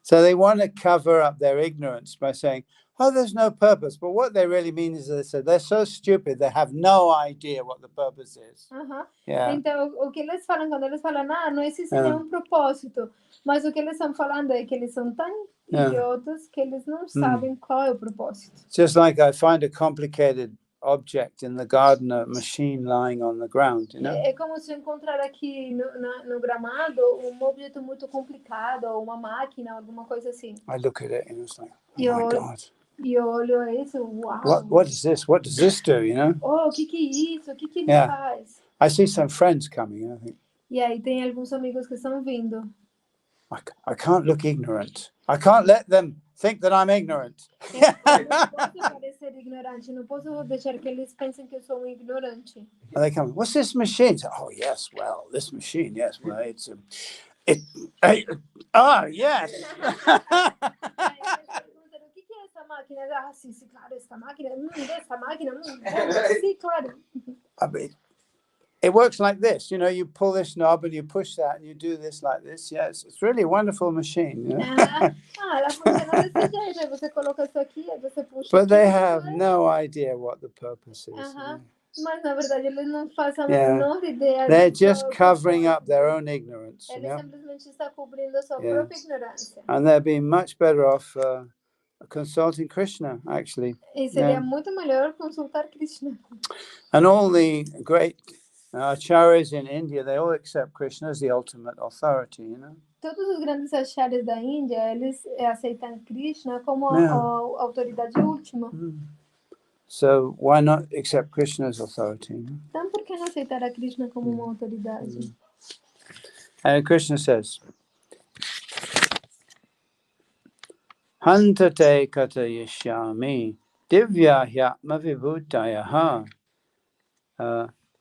So they want to cover up their ignorance by saying, oh, there's no purpose. But what they really mean is they're so stupid, they have no idea what the purpose is. Então, o que eles falam quando eles falam, não existe nenhum propósito. Mas o que eles estão falando é que eles são tão idiotas que eles não sabem qual é o propósito. Just like I find a complicated object in the garden, a machine lying on the ground, you know? É como se encontrar aqui no gramado objeto muito complicado, ou uma máquina, alguma coisa assim. I look at it and it's like, oh my God. E eu olho isso, uau. What is this? What does this do, you know? Oh, o que é isso? O que ele faz? I see some friends coming, I think. E aí tem alguns amigos que estão vindo. I can't look ignorant. I can't let them think that I'm ignorant. Eu não posso parecer ignorante, não posso deixar que eles pensem que eu sou ignorante. And they come, what's this machine? Oh, yes, well, this machine, yes, well, it's yes. O que é essa máquina? Ah, sim, claro, essa máquina. Sim, claro. I mean, it works like this, you know, you pull this knob and you push that and you do this like this. Yes, it's really a wonderful machine. You know? Ela funciona desse jeito. Você coloca isso aqui, você puxa. But they have no idea what the purpose is. Mas na verdade eles não fazem a menor ideia. They're just covering up their own ignorance. Eles simplesmente estão cobrindo a sua própria ignorância. And they're being much better off consulting Krishna, actually. E seria muito melhor consultar Krishna. And all the great acharyas in India, they all accept Krishna as the ultimate authority, you know. Todos os grandes acharyas da Índia, eles aceitam Krishna como Yeah. a autoridade última. So why not accept Krishna as authority? You know? Então, por que não aceitar a Krishna como uma autoridade? And Krishna says, Hantate katayishyami divya hyatma vibhutayaha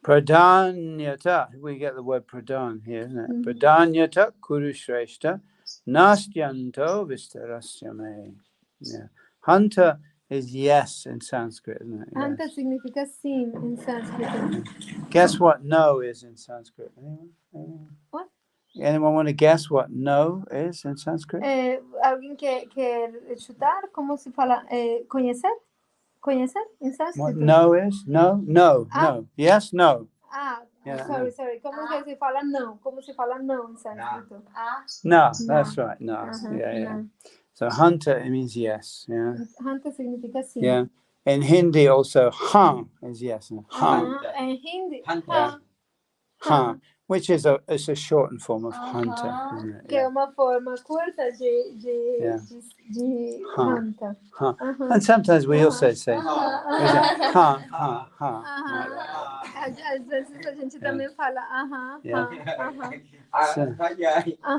pradanyata. We get the word pradan here, isn't it? Pradanyata kurushreshta nastyanto vistarasyame. Yeah. Hanta is yes in Sanskrit, isn't it? Hanta Yes. significa sim em sânscrito. Guess what no is in Sanskrit? Anyone? What? Anyone want to guess what no is in Sanskrit? Alguém quer chutar? Como se fala? Conhecer? Conhecer em sânscrito? What no is? No, no, no. Yes, no. Yeah, sorry. Como que se fala não? Como se fala não em sânscrito? No, that's right. No. Yeah. No. So hanta, it means yes. Yeah. Hanta significa sim. Yeah. In Hindi also, ha is yes. Ha. Em Hindi, Ha. Which is it's a shortened form of hunter, isn't it? Que é uma forma curta de hanta. Ha. And sometimes we also say, ha. Às vezes a gente também fala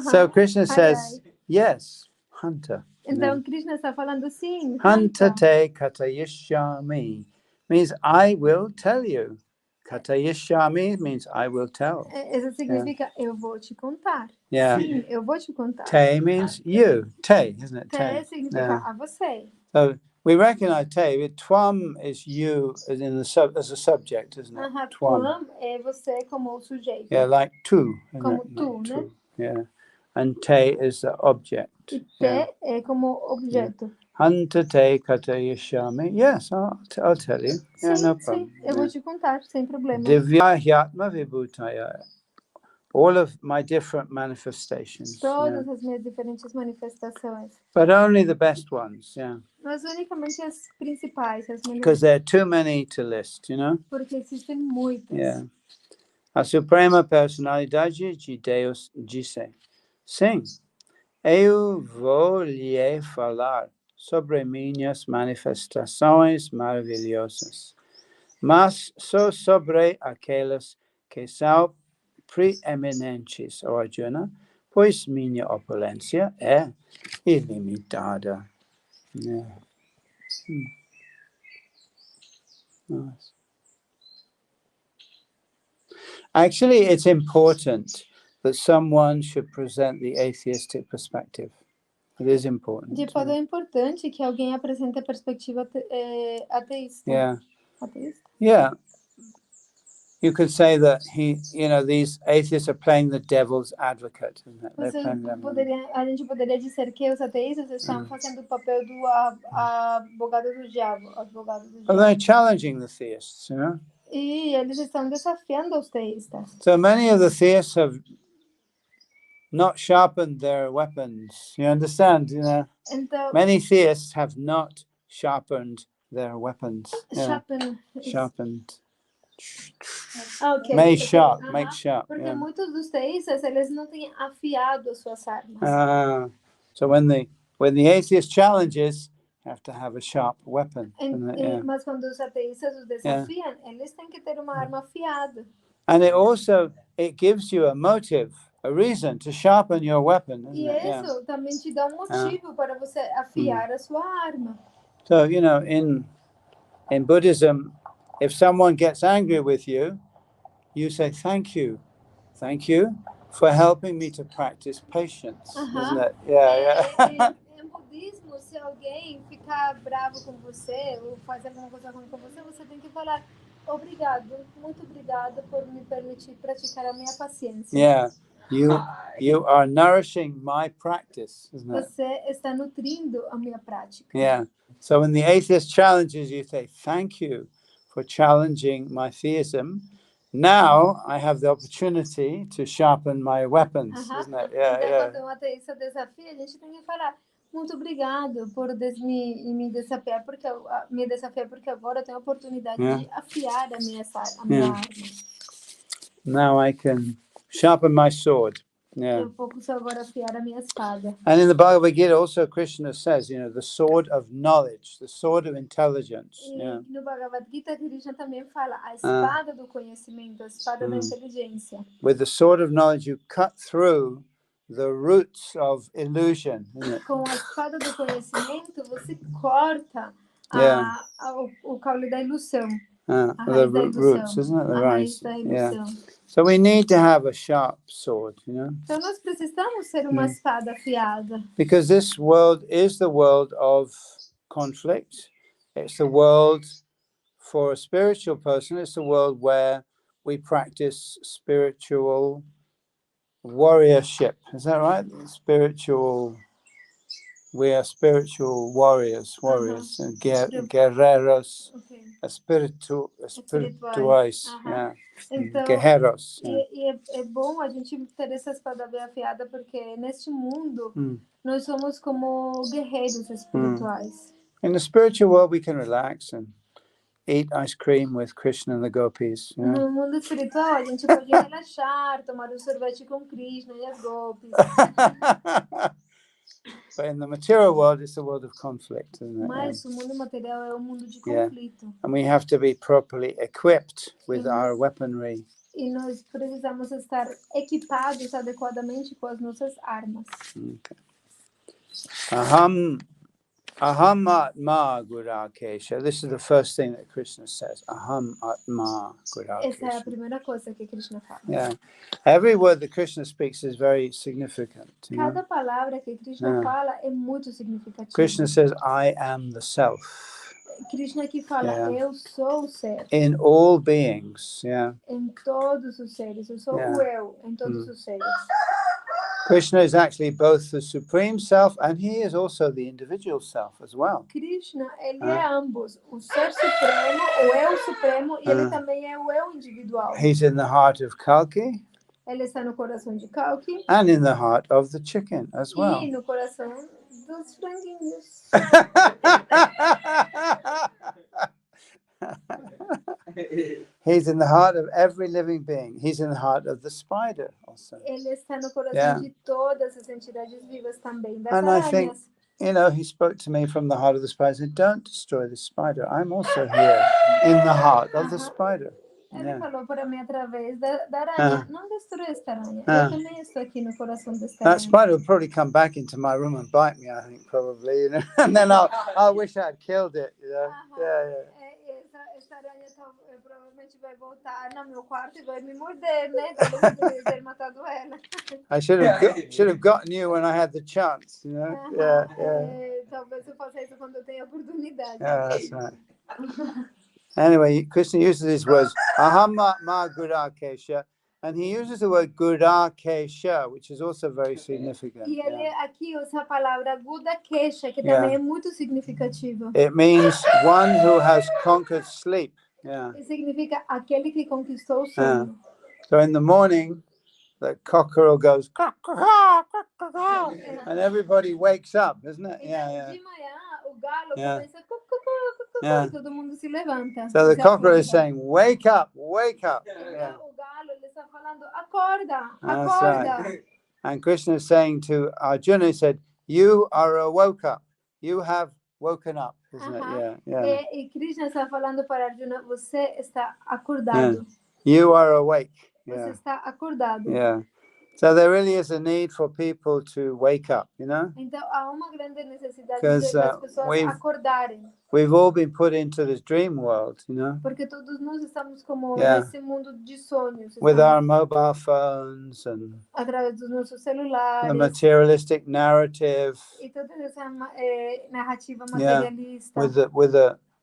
So Krishna says, yes, hunter. Então Krishna está falando sim. Hantate katayishyami means I will tell you. Katayishyami means I will tell. Isso significa eu vou te contar. Yeah. Sim, eu vou te contar. Te means you. Te, isn't it? Te significa a você. So we recognize te. Twam is you as in as a subject, isn't it? Twam é você como o sujeito. Yeah, like tu. Como tu, né? Yeah. And te is the object. E te é como objeto. Hantate katayishyami. Yes, I'll tell you. Yeah, Sim, no problem. Sim, eu vou te contar, sem problema. Divya hyatma vibhutaya. All of my different manifestations. Todas as minhas diferentes manifestações. But only the best ones, yeah. Mas unicamente as principais, as melhores. Because there are too many to list, you know? Porque existem muitas. Yeah. A Suprema Personalidade de Deus disse, sim, eu vou lhe falar sobre minhas manifestações maravilhosas, mas só sobre aquelas que são preeminentes, ó Arjuna, pois minha opulência é ilimitada. Yeah. Nice. Actually, it's important that someone should present the atheistic perspective. It is important. De fato, é importante que alguém apresente a perspectiva ateísta. Yeah. Ateísta? Yeah. You could say that these atheists are playing the devil's advocate, isn't it? A gente poderia dizer que os ateístas estão fazendo o papel do advogado do diabo, Well, they're challenging the theists, you know. E eles estão desafiando os teístas. So many of the theists have not sharpened their weapons. You understand? You know, então, many theists have not sharpened their weapons. Sharpened. Okay. Make sharp. Porque muitos dos teístas eles não têm afiado as suas armas. So when the atheist challenges, have to have a sharp weapon. Mas quando os ateístas os desafiam, eles têm que ter uma arma afiada. And it gives you a motive, a reason to sharpen your weapon. E isso também te dá motivo para você afiar a sua arma. So, in Buddhism, if someone gets angry with you, you say, thank you for helping me to practice patience. Isn't it? Yeah. Em budismo, se alguém ficar bravo com você ou fazer alguma coisa ruim com você, você tem que falar obrigado, muito obrigado por me permitir praticar a minha paciência. Yeah. You are nourishing my practice, isn't it? Você está nutrindo a minha prática. Yeah. So when the atheist challenges you, say, thank you for challenging my theism. Now I have the opportunity to sharpen my weapons, isn't it? Quando um ateísta desafia, a gente tem que falar, Muito obrigado por me desafiar, porque agora eu tenho a oportunidade de afiar a minha arma. Now I can sharpen my sword. Eu posso agora afiar a minha espada. And in the Bhagavad-gita also Krishna says, the sword of knowledge, the sword of intelligence. E no Bhagavad-gita Krishna também fala a espada do conhecimento, a espada da inteligência. With the sword of knowledge you cut through the roots of illusion. Com a espada do conhecimento você corta o caule da ilusão. The roots, isn't it? The roots. Yeah. So we need to have a sharp sword, Então nós precisamos ter uma espada afiada. Because this world is the world of conflict. It's the world, for a spiritual person, it's the world where we practice spiritual warriorship. Is that right? We are spiritual warriors, guerreros, espirituais. Então, guerreros. É bom a gente ter essa espada bem afiada, porque neste mundo nós somos como guerreiros espirituais. In the spiritual world we can relax and eat ice cream with Krishna and the gopis. No mundo espiritual a gente pode relaxar, tomar sorvete com Krishna e as gopis. But in the material world, it's a world of conflict, isn't it? Mas o mundo material é um mundo de conflito. And we have to be properly equipped with our weaponry. E nós precisamos estar equipados adequadamente com as nossas armas. Okay. Aham Atma Gurakesha. This is the first thing that Krishna says. Aham Atma Gurakesha. Essa é a primeira coisa que Krishna fala. Yeah. Every word that Krishna speaks is very significant. Cada palavra que Krishna fala é muito significativa. Krishna says, I am the self. Krishna aqui fala, eu sou o ser. In all beings, Em todos os seres. Eu sou o eu em todos os seres. Krishna is actually both the supreme self and he is also the individual self as well. Krishna, ele é ambos, o ser supremo, o eu supremo, e ele também é o eu individual. He's in the heart of Kalki. Ele está no coração de Kalki. And in the heart of the chicken as well. E no coração dos franguinhos. He's in the heart of every living being. He's in the heart of the spider also. Ele está no coração de todas as entidades vivas também, das aranhas. I think, he spoke to me from the heart of the spider. He said, don't destroy the spider. I'm also here in the heart of the spider. Ele falou para mim através da aranha. Não destrua esta aranha. Eu também estou aqui no coração desta aranha. That spider will probably come back into my room and bite me, I think, probably. And then I'll wish I'd killed it. Essa aranha provavelmente vai voltar no meu quarto e vai me morder, né? Talvez eu deveria ter matado ela. I should have gotten you when I had the chance, Talvez eu faça isso quando eu tenho a oportunidade. Yeah, that's right. Anyway, Krishna uses these words, Ahamatma Gurakesha, and he uses the word Gurakesha, which is also very significant. E ele aqui usa a palavra Gudakesha, que também é muito significativa. It means one who has conquered sleep. Significa aquele que conquistou o sono. So in the morning, the cockerel goes, and everybody wakes up, isn't it? De manhã, o galo começa e todo mundo se levanta. So the cockerel is saying, wake up, wake up. O galo ele está falando, acorda, acorda. Right. And Krishna is saying to Arjuna, he said, you are woke up. You have woken up, isn't it? E Krishna está falando para Arjuna, você está acordado. You are awake. Você está acordado. So there really is a need for people to wake up, Então há uma grande necessidade das pessoas acordarem. We've all been put into this dream world, Porque todos nós estamos como nesse mundo de sonhos. With our mobile phones and através dos nossos celulares. The materialistic narrative. E toda essa narrativa materialista.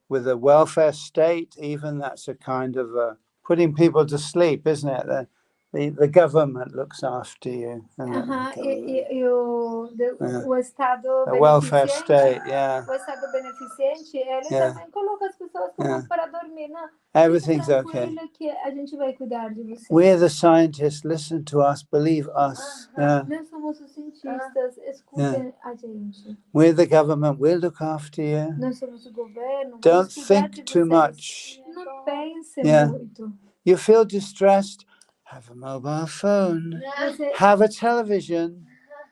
With the welfare state, even that's a kind of putting people to sleep, isn't it? the government looks after you. O Estado The welfare beneficente, state, yeah. o Estado beneficente, ele Yeah. também coloca as pessoas como Yeah. para dormir. Não, Everything's fica okay. tranquila que a gente vai cuidar de você. We're the scientists. Listen to us. Believe us. Yeah. Nós somos os cientistas, escutem a gente. We're the government. We'll look after you. Nós somos o governo. Don't Vamos cuidar de think too vocês. much. Não pense Yeah. muito. You feel distressed? Have a mobile phone. Have a television.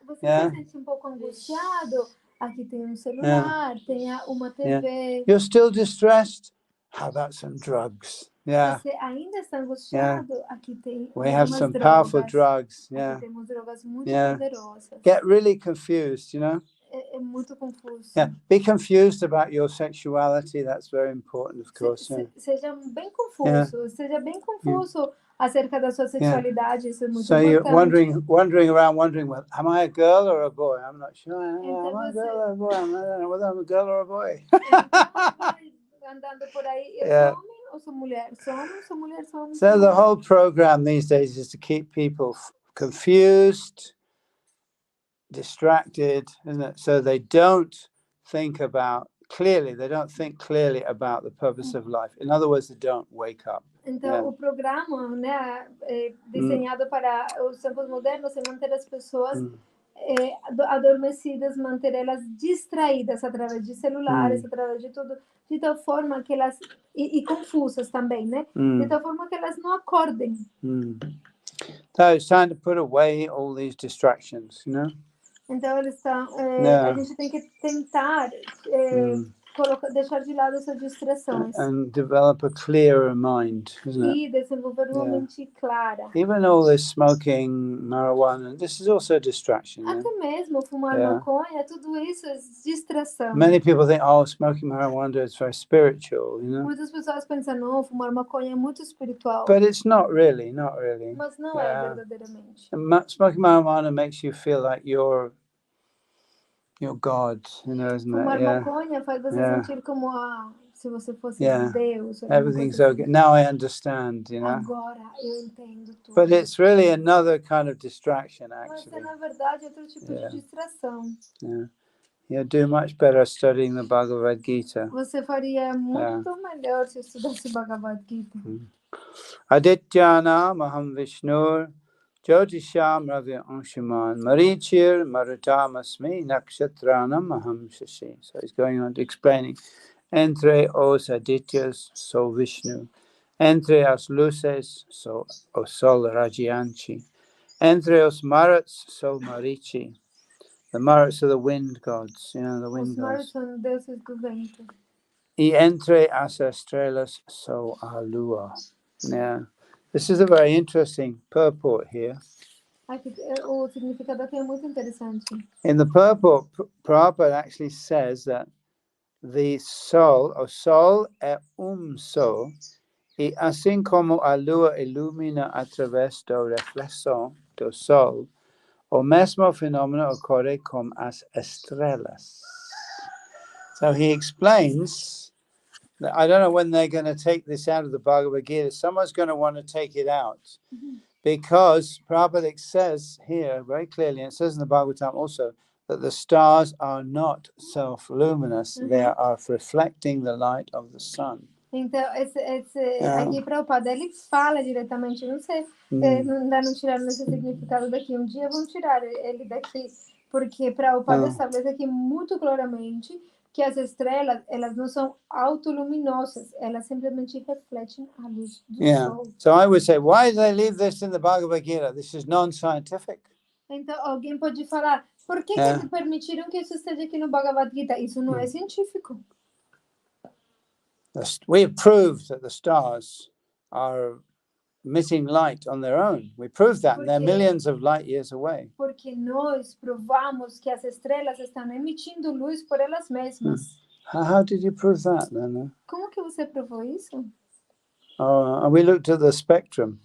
Você se sente um pouco angustiado? Aqui tem um celular, tem uma TV. You're still distressed? How about some drugs? Você ainda está angustiado? Aqui tem We have algumas some drogas. powerful drugs. Aqui temos drogas muito poderosas. Get really confused, you know? É muito confuso. Be confused about your sexuality. That's very important, of course. Seja bem confuso. Seja bem confuso acerca da sua sexualidade. Isso é muito importante. You're wondering around, well, am I a girl or a boy? I'm not sure. Am I a girl or a boy? I don't know whether I'm a girl or a boy. Andando por aí, eu sou homem ou sou mulher? Sou homem, sou mulher, sou homem. So the whole program these days is to keep people confused, distracted, isn't it? So they don't think clearly about the purpose of life. In other words, they don't wake up. Então, o programa, né, é desenhado para os tempos modernos é manter as pessoas adormecidas, manter elas distraídas através de celulares, através de tudo, de tal forma que elas e confusas também, né? De tal forma que elas não acordem. So it's time to put away all these distractions, you know? Então eles estão, a gente tem que tentar deixar de lado essas distrações. And develop a clearer mind, isn't it? E desenvolver uma mente clara. Even all this smoking, marijuana, this is also a distraction. Até mesmo fumar maconha, tudo isso é distração. Many people think, smoking marijuana is very spiritual, you know? Muitas pessoas pensam, não, fumar maconha é muito espiritual. But it's not really. Mas não é verdadeiramente. Smoking marijuana makes you feel like you're God, you know, isn't it? Fumar maconha faz você sentir como se você fosse Deus. Everything's okay. Now I understand, you know. Agora eu entendo tudo. But it's really another kind of distraction, actually. Mas é na verdade outro tipo de distração. You'd do much better studying the Bhagavad-gita. Você faria muito melhor se estudasse Bhagavad-gita. Adityana Maham Vishnur Jyotisham Ravi Anshuman Marichir Marutamasmi Nakshatranam Maham Shashi. So he's going on to explaining. Entre os Adityas, sou Vishnu. Entre as luces, sou o Sol Rajianchi. Entre os Maruts, sou Marichi. The Maruts are the wind gods, you know, the wind gods. Os Maruts são deuses do vento. E entre as estrelas, sou a lua. Yeah. This is a very interesting purport here. O significado aqui é muito interessante. In the purport, Prabhupada actually says that the sol é sol, e assim como a lua ilumina através da reflexão do sol, o mesmo fenômeno ocorre com as estrelas. So he explains that, I don't know when they're going to take this out of the Bhagavad-gita. Someone's going to want to take it out. Because Prabhupada says here very clearly, and it says in the Bhagavatam also, that the stars are not self-luminous. They are reflecting the light of the sun. Então, aqui Prabhupada, ele fala diretamente, não sei, não tiraram esse significado daqui. Um dia vão tirar ele daqui, porque Prabhupada establece aqui muito claramente que as estrelas, elas não são autoluminosas, elas simplesmente refletem a luz do sol. So I would say, why do they leave this in the Bhagavad-gita? This is non-scientific. Então, alguém pode falar, por que que permitiram que isso esteja aqui no Bhagavad-gita? Isso não é científico. We have proved that the stars are emitting light on their own. We proved that, and they're millions of light years away. Porque nós provamos que as estrelas estão emitindo luz por elas mesmas. How did you prove that, then? Como que você provou isso? We looked at the spectrum.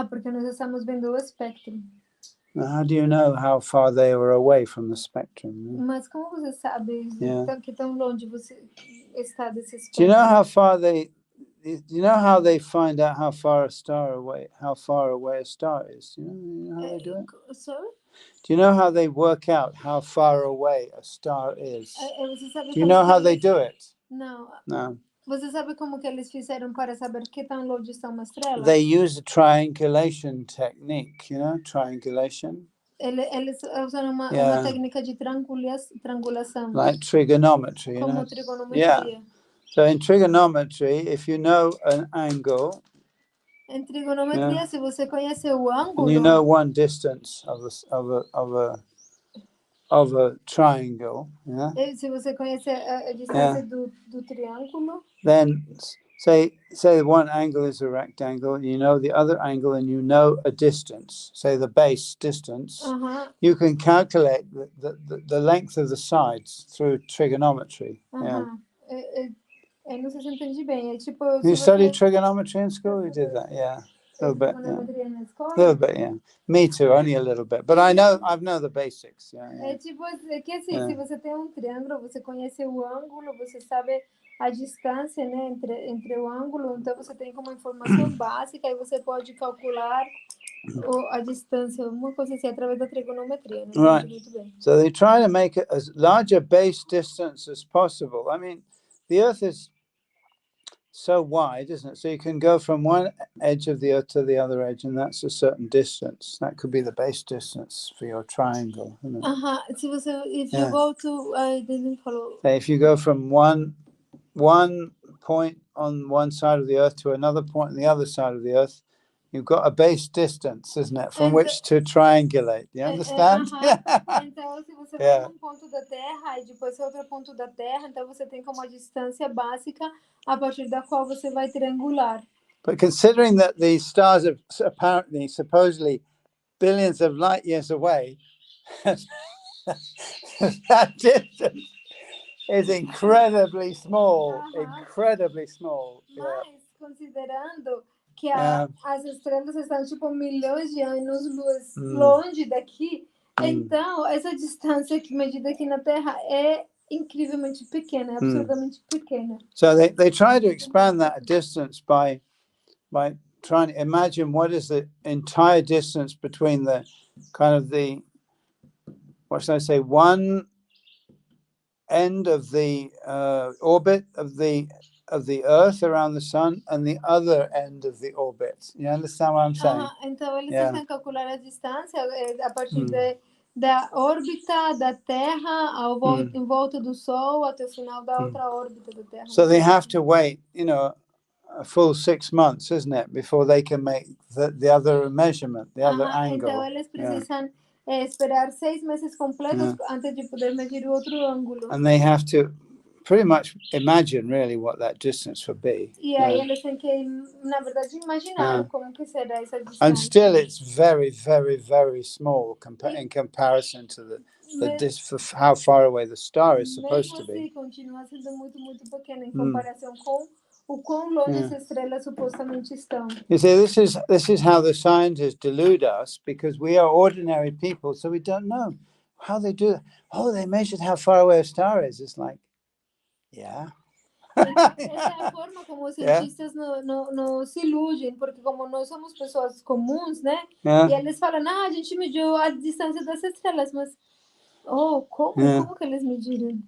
Porque nós estamos vendo o espectro. How do you know how far they were away from the spectrum? Mas como você sabe que tão longe você está desse espectro? Do you know how far you know how they find out how far away a star is? Do you know how they do it? Sorry? Do you know how they work out how far away a star is? Você sabe Do you como know que how they eles... do it? Não. No. Você sabe como que eles fizeram para saber que tão longe está uma estrela? They use a triangulation technique, you know, triangulation. Eles usam uma técnica de triangulação. Like trigonometry, you como know? trigonometria. Yeah. So in trigonometry, if you know an angle, em trigonometria, se você conhece o ângulo, and you know one distance of a triangle, yeah? Se você conhece a distância do triângulo, then say one angle is a rectangle, you know the other angle, and you know a distance, say the base distance, you can calculate the length of the sides through trigonometry. Eu não sei se entendi bem. Tipo, you studied trigonometry in school? You did that, yeah. A little bit, yeah. A little bit, yeah. Me too, only a little bit. But I know the basics. Yeah, yeah. Tipo, que assim, se você tem um triângulo, você conhece o ângulo, você sabe a distância, né, entre o ângulo, então você tem como informação básica e você pode calcular a distância, uma coisa assim, através da trigonometria. Não entendi muito bem. So they try to make it as large a base distance as possible. I mean, the Earth is so wide, isn't it? So you can go from one edge of the Earth to the other edge, and that's a certain distance. That could be the base distance for your triangle. Isn't it? Se você, if you go to, I didn't follow. If you go from one point on one side of the Earth to another point on the other side of the Earth, you've got a base distance, isn't it, from which to triangulate. You understand? Então, se você vai num ponto da Terra e depois outro ponto da Terra, então você tem como a distância básica a partir da qual você vai triangular. But considering that these stars are apparently, supposedly, billions of light years away, that distance is incredibly small. Incredibly small. Mas, considerando que as estrelas estão tipo milhões de anos-luz longe daqui, então essa distância que medida aqui na Terra é incrivelmente pequena, absurdamente pequena. So they try to expand that distance by trying to imagine what is the entire distance between the kind of the, what should I say, one end of the orbit of the Earth around the Sun and the other end of the orbit. You understand what I'm saying? Então eles tentam calcular a distância a partir da órbita da Terra em volta do Sol até o final da outra órbita da Terra. So they have to wait, you know, a full 6 months, isn't it, before they can make the other measurement, the other angle. Então eles precisam esperar 6 meses completos antes de poder medir o outro ângulo. And they have to pretty much imagine really what that distance would be. E aí eles têm que, na verdade, imaginar como que será essa distância. And still it's very, very, very small in comparison to how far away the star is supposed to be. Continua sendo muito, muito pequena em comparação com o quão longe as estrelas supostamente estão. You see, this is how the scientists delude us, because we are ordinary people, so we don't know how they do it. Oh, they measured how far away a star is. It's like, yeah. Essa é a forma como os cientistas nos iludem, porque como nós somos pessoas comuns, né? E eles falam, a gente mediu a distância das estrelas, mas como que eles mediram?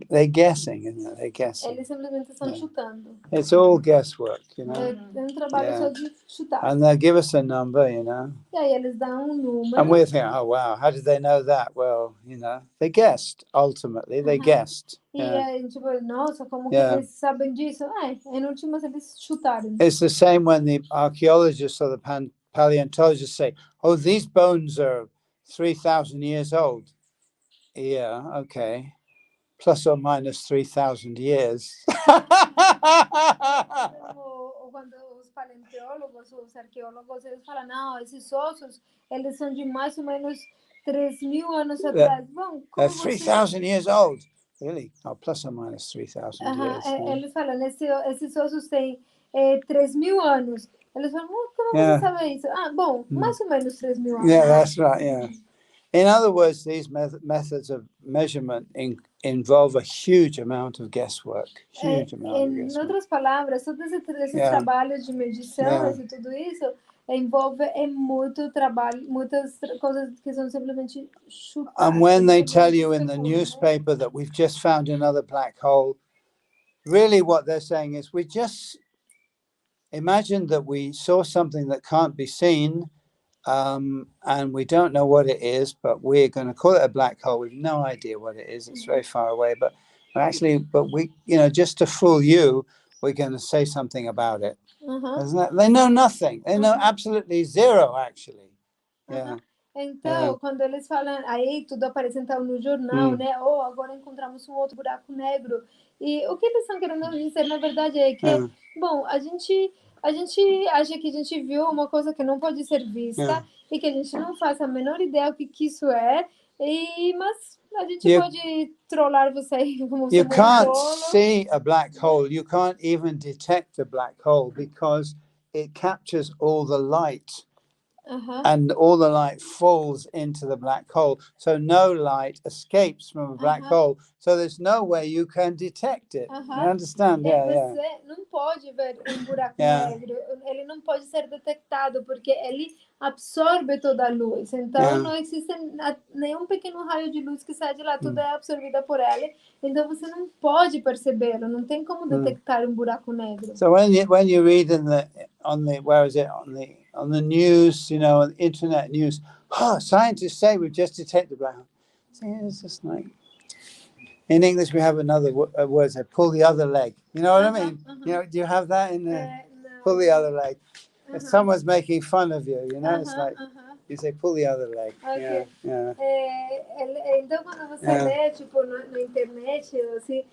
They're guessing, isn't it? They're guessing. Eles simplesmente estão chutando. It's all guesswork, you know. É trabalho só de chutar. And they'll give us a number, you know. E aí eles dão número. And we're thinking, oh wow, how did they know that? Well, you know, they guessed. Ultimately, they guessed. E aí, tipo, nossa, como que eles sabem disso? Em últimas eles chutaram. It's the same when the archaeologists or the paleontologists say, oh, these bones are 3,000 years old. Yeah, okay. Plus or minus 3,000 years. Quando os paleontólogos, os arqueólogos, eles falam, não, esses ossos, eles são de mais ou menos 3.000 anos atrás. Bom, 3,000 years old. Really? Oh, plus or minus 3,000 years. Eles falam, esses ossos têm 3.000 anos. Eles falam, como você sabe isso? Bom, mais ou menos 3.000 anos. Yeah, that's right, yeah. In other words, these methods of measurement involve a huge amount of guesswork. Huge amount of Em guesswork. outras palavras, todos esses Yeah. trabalhos de medição, Yeah. e tudo isso, envolve muito trabalho, muitas coisas que são simplesmente chutadas. And when they tell you in the newspaper that we've just found another black hole, really what they're saying is we just imagine that we saw something that can't be seen, and we don't know what it is, but we're going to call it a black hole. We've no idea what it is. It's very far away, but we, just to fool you, we're going to say something about it. They know nothing. They know absolutely zero, actually. Yeah. Então, quando eles falam, aí tudo aparece então no jornal, né? Oh, agora encontramos um outro buraco negro. E o que eles estão querendo dizer, na verdade, é que, bom, a gente acha que a gente viu uma coisa que não pode ser vista e que a gente não faz a menor ideia o que isso é. Mas a gente pode trollar você como você You can't see a black hole. You can't even detect a black hole because it captures all the light. And all the light falls into the black hole. So no light escapes from a black hole. So there's no way you can detect it. You understand? Você não pode ver buraco negro. Ele não pode ser detectado porque ele absorve toda a luz. Então não existe nenhum pequeno raio de luz que sai de lá. Tudo é absorvido por ele. Então você não pode percebê-lo. Não tem como detectar buraco negro. So when you read on the news, on the internet news, scientists say we've just detected black hole. So it's just like, in English we have another word that pull the other leg. You know what I mean? Do you have that in there? No. Pull the other leg. If someone's making fun of you, it's like you say pull the other leg. Okay. Então quando você lê tipo na internet assim,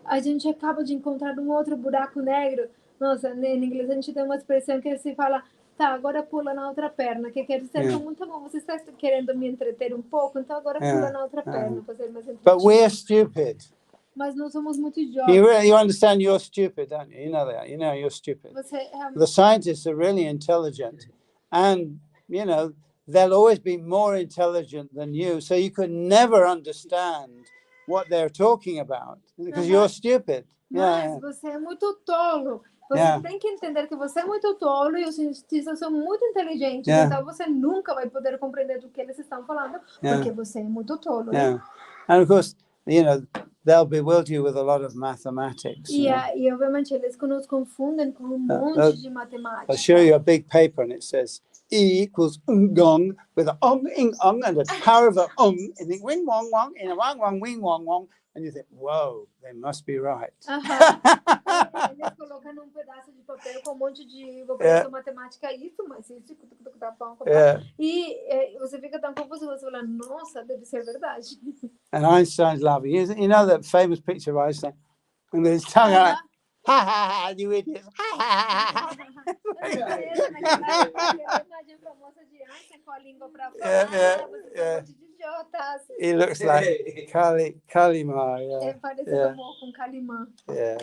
a gente acaba de encontrar um outro buraco negro. Nossa, em inglês a gente tem uma expressão que se fala, tá, agora pula na outra perna, que quer dizer, muito bom, você está querendo me entreter um pouco, então agora pula na outra perna, fazer mais entretido. But we're stupid. Mas nós somos muito idiotas. You understand you're stupid, don't you? You know that. You know you're stupid. The scientists are really intelligent, and they'll always be more intelligent than you, so you could never understand what they're talking about because you're stupid. Mas você é muito tolo. Você tem que entender que você é muito tolo e os cientistas são muito inteligentes. Então você nunca vai poder compreender do que eles estão falando, porque você é muito tolo. And of course, they'll bewilder you with a lot of mathematics. E obviamente eles nos confundem com monte de matemática. I'll show you a big paper and it says E equals gong with a ing and the power of a and think wing wong wong in a wong wong wing wong wong. And you think, whoa, they must be right. Eles colocam num pedaço de papel com monte de operação matemática, isso, mas isso, e você fica tão confuso, você fala, nossa, deve ser verdade. And Einstein's laughing. You know that famous picture of Einstein? And his tongue out, ha ha ha, you idiots, ha ha ha ha. He looks like Kalima. Yeah.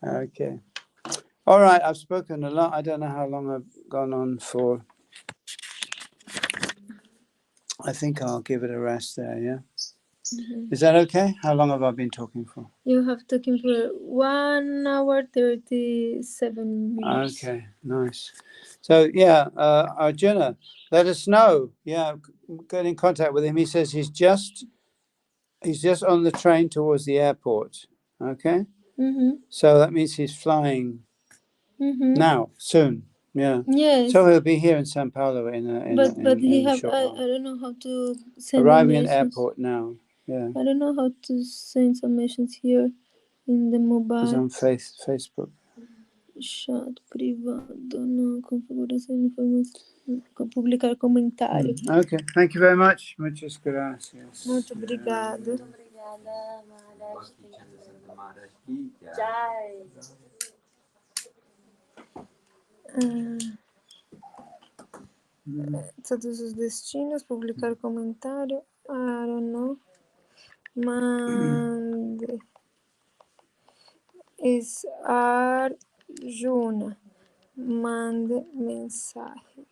Okay. All right, I've spoken a lot. I don't know how long I've gone on for. I think I'll give it a rest there, yeah? Is that okay? How long have I been talking for? You have talking for 1 hour 37 minutes. Okay, nice. So Arjuna, let us know. Yeah, get in contact with him. He says he's just on the train towards the airport. Okay. So that means he's flying now, soon. Yeah. Yes. So he'll be here in São Paulo in a short while. I don't know how to send arriving at airport now. Yeah. I don't know how to send submissions here in the mobile. It's on Facebook. Chat privado, não, configuração de informação, publicar comentário. Okay, thank you very much. Muchas gracias. Muito obrigado. Muito obrigada, Maharaj. Jai. Todos os destinos, publicar comentário. I don't know. Mande. Is Arjuna. Mande mensagem.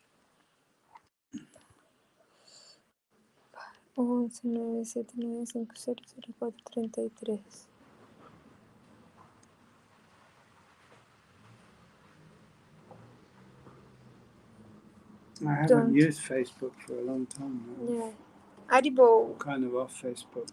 119795000433. I haven't used Facebook for a long time now. Yeah. Aribo. I'm kind of off Facebook.